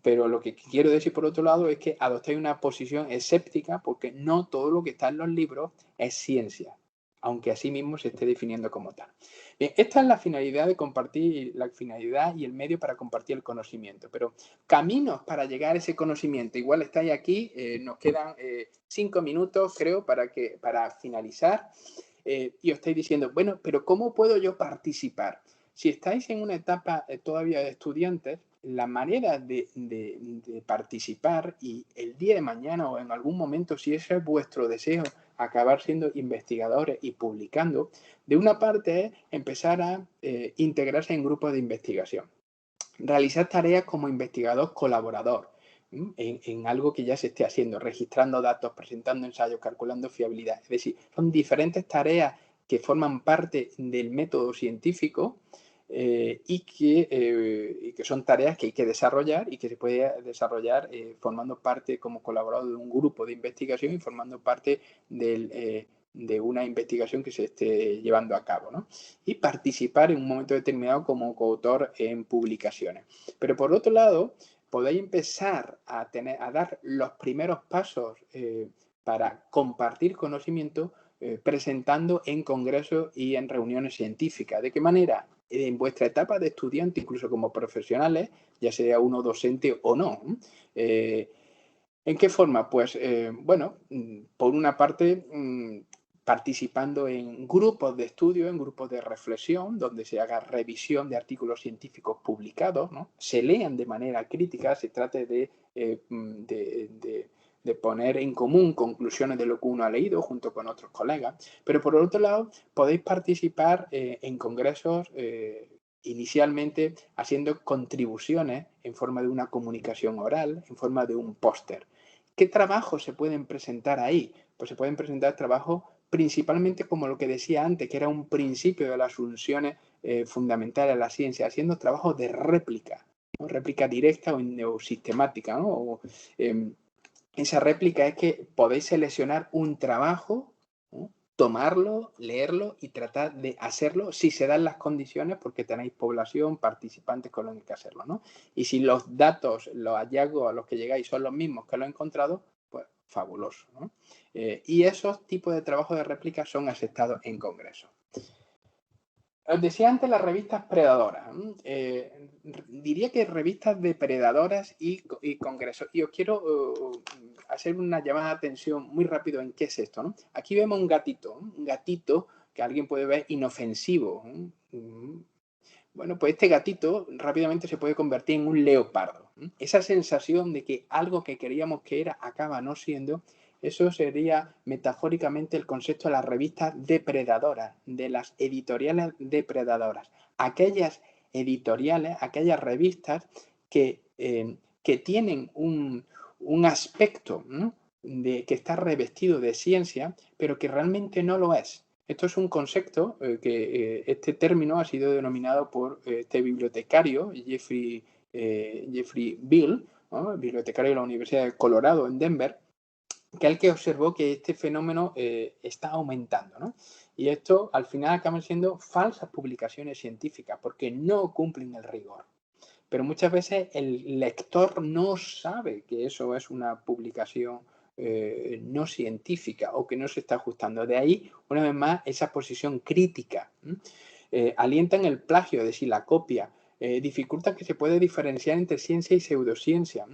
Pero lo que quiero decir por otro lado es que adoptéis una posición escéptica porque no todo lo que está en los libros es ciencia, aunque así mismo se esté definiendo como tal. Bien, esta es la finalidad de compartir, la finalidad y el medio para compartir el conocimiento, pero caminos para llegar a ese conocimiento. Igual estáis aquí, nos quedan 5 minutos creo para finalizar y os estáis diciendo, bueno, pero ¿cómo puedo yo participar? Si estáis en una etapa todavía de estudiantes, la manera de participar y el día de mañana o en algún momento, si ese es vuestro deseo, acabar siendo investigadores y publicando, de una parte es empezar a integrarse en grupos de investigación. Realizar tareas como investigador colaborador en algo que ya se esté haciendo, registrando datos, presentando ensayos, calculando fiabilidad. Es decir, son diferentes tareas que forman parte del método científico y que son tareas que hay que desarrollar y que se puede desarrollar formando parte como colaborador de un grupo de investigación y formando parte de una investigación que se esté llevando a cabo, ¿no? Y participar en un momento determinado como coautor en publicaciones. Pero por otro lado, podéis empezar a dar los primeros pasos para compartir conocimiento presentando en congresos y en reuniones científicas. ¿De qué manera? En vuestra etapa de estudiante, incluso como profesionales, ya sea uno docente o no. ¿En qué forma? Pues, bueno, por una parte, participando en grupos de estudio, en grupos de reflexión, donde se haga revisión de artículos científicos publicados, ¿no? Se lean de manera crítica, se trate de poner en común conclusiones de lo que uno ha leído junto con otros colegas. Pero por otro lado, podéis participar en congresos inicialmente haciendo contribuciones en forma de una comunicación oral, en forma de un póster. ¿Qué trabajos se pueden presentar ahí? Pues se pueden presentar trabajos principalmente como lo que decía antes, que era un principio de las funciones fundamentales de la ciencia, haciendo trabajos de réplica, ¿no? Réplica directa o sistemática, ¿no? Esa réplica es que podéis seleccionar un trabajo, ¿no? Tomarlo, leerlo y tratar de hacerlo si se dan las condiciones porque tenéis población, participantes con los que hacerlo, ¿no? Y si los datos, los hallazgos a los que llegáis son los mismos que lo he encontrado, pues fabuloso, ¿no? Y esos tipos de trabajos de réplica son aceptados en congresos. Os decía antes las revistas predadoras. Diría que revistas depredadoras y congresos. Y os quiero hacer una llamada de atención muy rápido en qué es esto, ¿no? Aquí vemos un gatito que alguien puede ver inofensivo. Bueno, pues este gatito rápidamente se puede convertir en un leopardo. Esa sensación de que algo que queríamos que era acaba no siendo, eso sería metafóricamente el concepto de las revistas depredadoras, de las editoriales depredadoras. Aquellas editoriales, aquellas revistas que tienen un aspecto, ¿no? Que está revestido de ciencia, pero que realmente no lo es. Esto es un concepto que este término ha sido denominado por este bibliotecario, Jeffrey Beall, ¿no? Bibliotecario de la Universidad de Colorado en Denver, que es el que observó que este fenómeno está aumentando, ¿no? Y esto al final acaban siendo falsas publicaciones científicas porque no cumplen el rigor. Pero muchas veces el lector no sabe que eso es una publicación no científica o que no se está ajustando. De ahí, una vez más, esa posición crítica. Alientan el plagio, es decir, la copia. Dificultan que se pueda diferenciar entre ciencia y pseudociencia.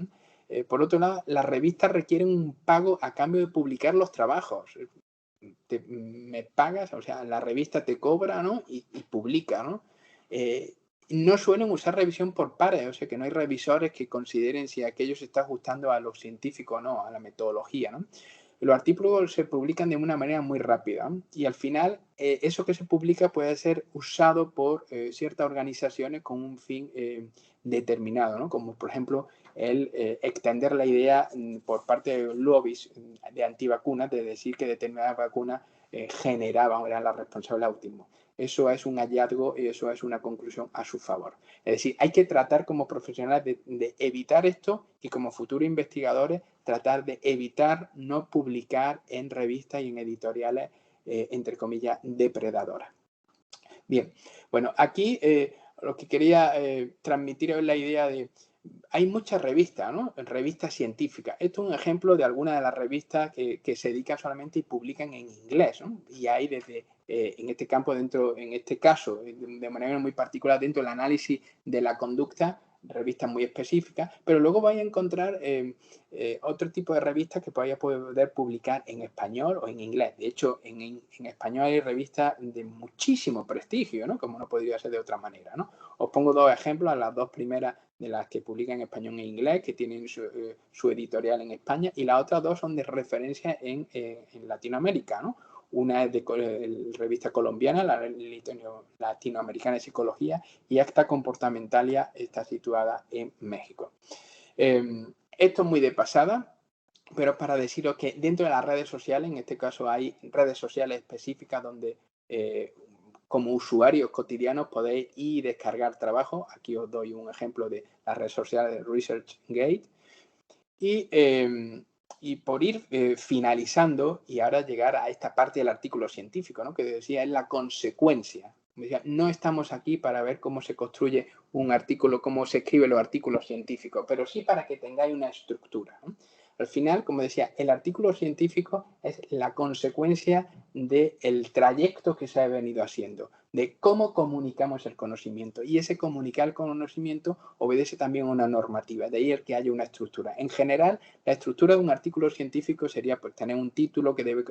Por otro lado, las revistas requieren un pago a cambio de publicar los trabajos. Me pagas, o sea, la revista te cobra, ¿no? Y publica, ¿no? No suelen usar revisión por pares, o sea que no hay revisores que consideren si aquello se está ajustando a lo científico o no, a la metodología, ¿no? Los artículos se publican de una manera muy rápida y al final eso que se publica puede ser usado por ciertas organizaciones con un fin determinado, ¿no? Como por ejemplo el extender la idea por parte de lobbies de antivacunas de decir que determinadas vacunas generaban, eran las responsables del autismo. Eso es un hallazgo y eso es una conclusión a su favor. Es decir, hay que tratar como profesionales de evitar esto y como futuros investigadores tratar de evitar no publicar en revistas y en editoriales, entre comillas, depredadoras. Bien, bueno, aquí lo que quería transmitir es la idea de hay muchas revistas, ¿no? Revistas científicas. Esto es un ejemplo de algunas de las revistas que se dedican solamente y publican en inglés, ¿no? Y hay desde, en este campo, en este caso, de manera muy particular, dentro del análisis de la conducta, revistas muy específicas, pero luego vais a encontrar otro tipo de revistas que vais a poder publicar en español o en inglés. De hecho, en español hay revistas de muchísimo prestigio, ¿no? Como no podría ser de otra manera, ¿no? Os pongo dos ejemplos, las dos primeras de las que publican en español e inglés, que tienen su editorial en España, y las otras dos son de referencia en Latinoamérica, ¿no? Una es de revista colombiana, la Latinoamericana de Psicología, y Acta Comportamentalia está situada en México. Esto es muy de pasada, pero es para deciros que dentro de las redes sociales, en este caso hay redes sociales específicas donde como usuarios cotidianos podéis ir y descargar trabajo. Aquí os doy un ejemplo de las redes sociales de ResearchGate. Y por ir finalizando y ahora llegar a esta parte del artículo científico, ¿no? Que decía es la consecuencia. Decía, no estamos aquí para ver cómo se construye un artículo, cómo se escriben los artículos científicos, pero sí para que tengáis una estructura, ¿no? Al final, como decía, el artículo científico es la consecuencia del trayecto que se ha venido haciendo, de cómo comunicamos el conocimiento. Y ese comunicar el conocimiento obedece también a una normativa, de ahí el que haya una estructura. En general, la estructura de un artículo científico sería pues, tener un título que debe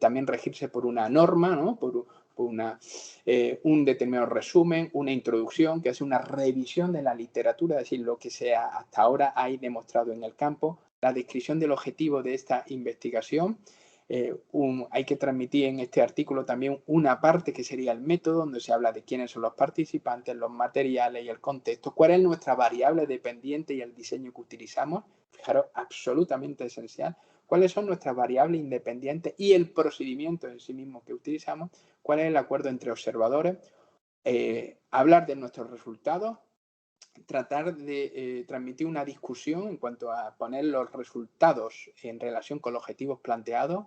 también regirse por una norma, ¿no? por un determinado resumen, una introducción, que hace una revisión de la literatura, es decir, lo que hasta ahora hay demostrado en el campo, la descripción del objetivo de esta investigación. Hay que transmitir en este artículo también una parte que sería el método, donde se habla de quiénes son los participantes, los materiales y el contexto, cuál es nuestra variable dependiente y el diseño que utilizamos, fijaros, absolutamente esencial, cuáles son nuestras variables independientes y el procedimiento en sí mismo que utilizamos, cuál es el acuerdo entre observadores, hablar de nuestros resultados, tratar de transmitir una discusión en cuanto a poner los resultados en relación con los objetivos planteados,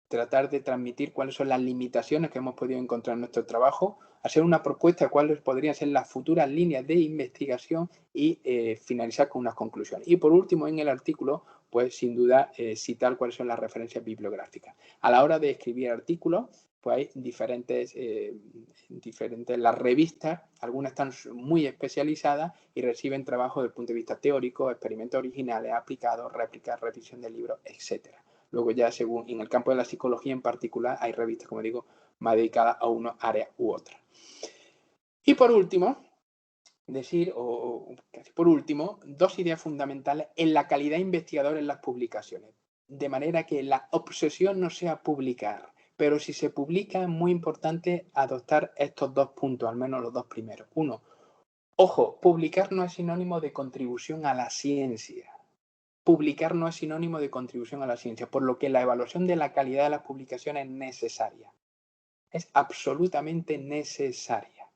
tratar de transmitir cuáles son las limitaciones que hemos podido encontrar en nuestro trabajo, hacer una propuesta de cuáles podrían ser las futuras líneas de investigación y finalizar con unas conclusiones. Y por último, en el artículo, pues sin duda citar cuáles son las referencias bibliográficas. A la hora de escribir artículos, pues hay diferentes, las revistas, algunas están muy especializadas y reciben trabajo desde el punto de vista teórico, experimentos originales, aplicados, réplicas, revisión de libros, etcétera. Luego ya según, en el campo de la psicología en particular, hay revistas, como digo, más dedicadas a una área u otra. Y por último, dos ideas fundamentales en la calidad investigadora en las publicaciones. De manera que la obsesión no sea publicar, pero si se publica es muy importante adoptar estos dos puntos, al menos los dos primeros. Uno, ojo, publicar no es sinónimo de contribución a la ciencia. Publicar no es sinónimo de contribución a la ciencia, por lo que la evaluación de la calidad de las publicaciones es necesaria. Es absolutamente necesaria.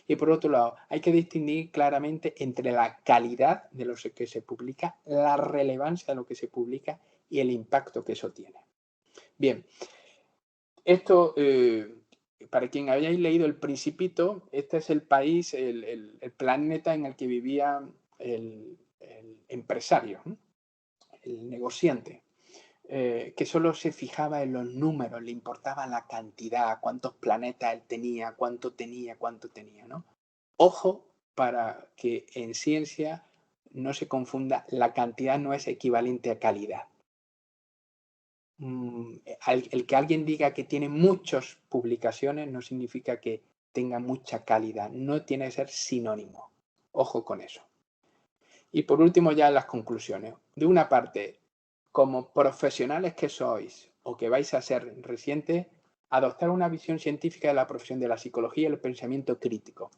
Y por otro lado, hay que distinguir claramente entre la calidad de lo que se publica, la relevancia de lo que se publica y el impacto que eso tiene. Bien, esto, para quien hayáis leído El Principito, este es el país, el planeta en el que vivía el empresario, ¿no? El negociante, que solo se fijaba en los números, le importaba la cantidad, cuántos planetas él tenía, cuánto tenía, ¿no? Ojo, para que en ciencia no se confunda, la cantidad no es equivalente a calidad. El que alguien diga que tiene muchas publicaciones no significa que tenga mucha calidad, no tiene que ser sinónimo. Ojo con eso. Y por último, ya las conclusiones. De una parte, como profesionales que sois o que vais a ser recientes, adoptar una visión científica de la profesión de la psicología y el pensamiento crítico.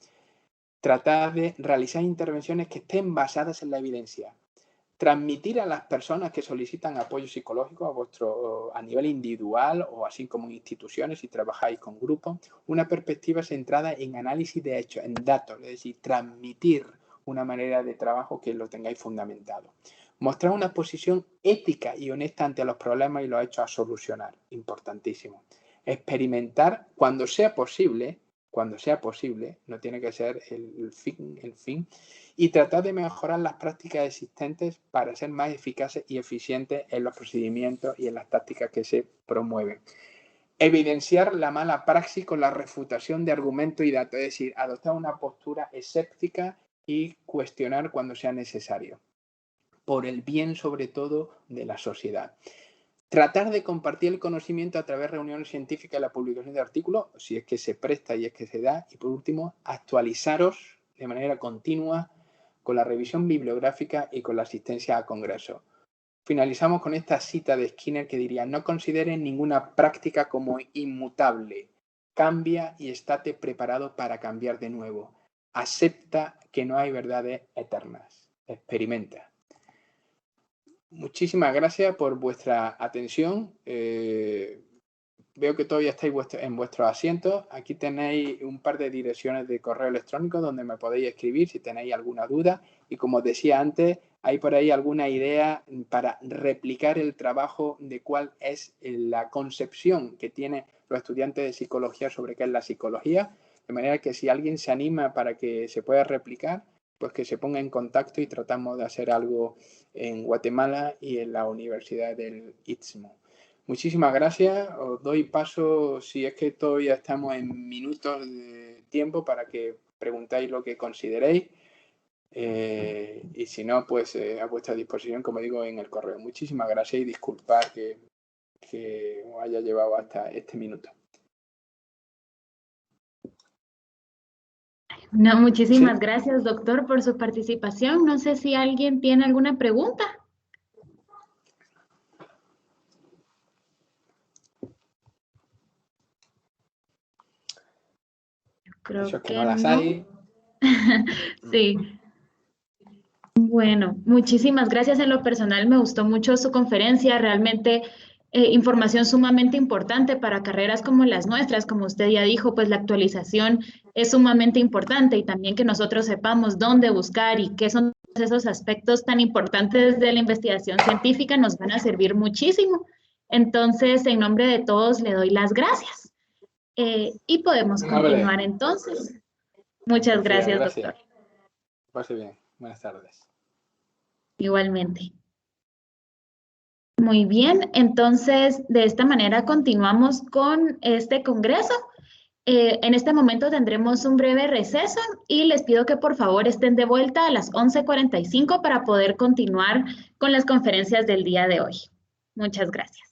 Tratar de realizar intervenciones que estén basadas en la evidencia. Transmitir a las personas que solicitan apoyo psicológico a nivel individual o así como en instituciones, si trabajáis con grupos, una perspectiva centrada en análisis de hechos, en datos, es decir, transmitir una manera de trabajo que lo tengáis fundamentado. Mostrar una posición ética y honesta ante los problemas y los hechos a solucionar, importantísimo. Experimentar cuando sea posible, no tiene que ser el fin, y tratar de mejorar las prácticas existentes para ser más eficaces y eficientes en los procedimientos y en las tácticas que se promueven. Evidenciar la mala praxis con la refutación de argumentos y datos, es decir, adoptar una postura escéptica y cuestionar cuando sea necesario, por el bien sobre todo de la sociedad. Tratar de compartir el conocimiento a través de reuniones científicas y la publicación de artículos, si es que se presta y es que se da. Y por último, actualizaros de manera continua con la revisión bibliográfica y con la asistencia a congresos. Finalizamos con esta cita de Skinner que diría: no consideren ninguna práctica como inmutable. Cambia y estate preparado para cambiar de nuevo. Acepta que no hay verdades eternas. Experimenta. Muchísimas gracias por vuestra atención. Veo que todavía estáis en vuestros asientos. Aquí tenéis un par de direcciones de correo electrónico donde me podéis escribir si tenéis alguna duda. Y como os decía antes, hay por ahí alguna idea para replicar el trabajo de cuál es la concepción que tienen los estudiantes de psicología sobre qué es la psicología. De manera que si alguien se anima para que se pueda replicar, pues que se ponga en contacto y tratamos de hacer algo en Guatemala y en la Universidad del Istmo. Muchísimas gracias. Os doy paso, si es que todavía estamos en minutos de tiempo, para que preguntáis lo que consideréis. Y si no, pues a vuestra disposición, como digo, en el correo. Muchísimas gracias y disculpad que os haya llevado hasta este minuto. No, muchísimas gracias, doctor, por su participación. No sé si alguien tiene alguna pregunta. Creo Eso es que que no las no. hay. Sí. Bueno, muchísimas gracias. En lo personal me gustó mucho su conferencia, realmente información sumamente importante para carreras como las nuestras. Como usted ya dijo, pues la actualización es sumamente importante, y también que nosotros sepamos dónde buscar y qué son esos aspectos tan importantes de la investigación científica nos van a servir muchísimo. Entonces, en nombre de todos, le doy las gracias. Y podemos continuar entonces. Muchas gracias, doctor. Pase bien. Buenas tardes. Igualmente. Muy bien, entonces de esta manera continuamos con este congreso. En este momento tendremos un breve receso y les pido que por favor estén de vuelta a las 11:45 para poder continuar con las conferencias del día de hoy. Muchas gracias.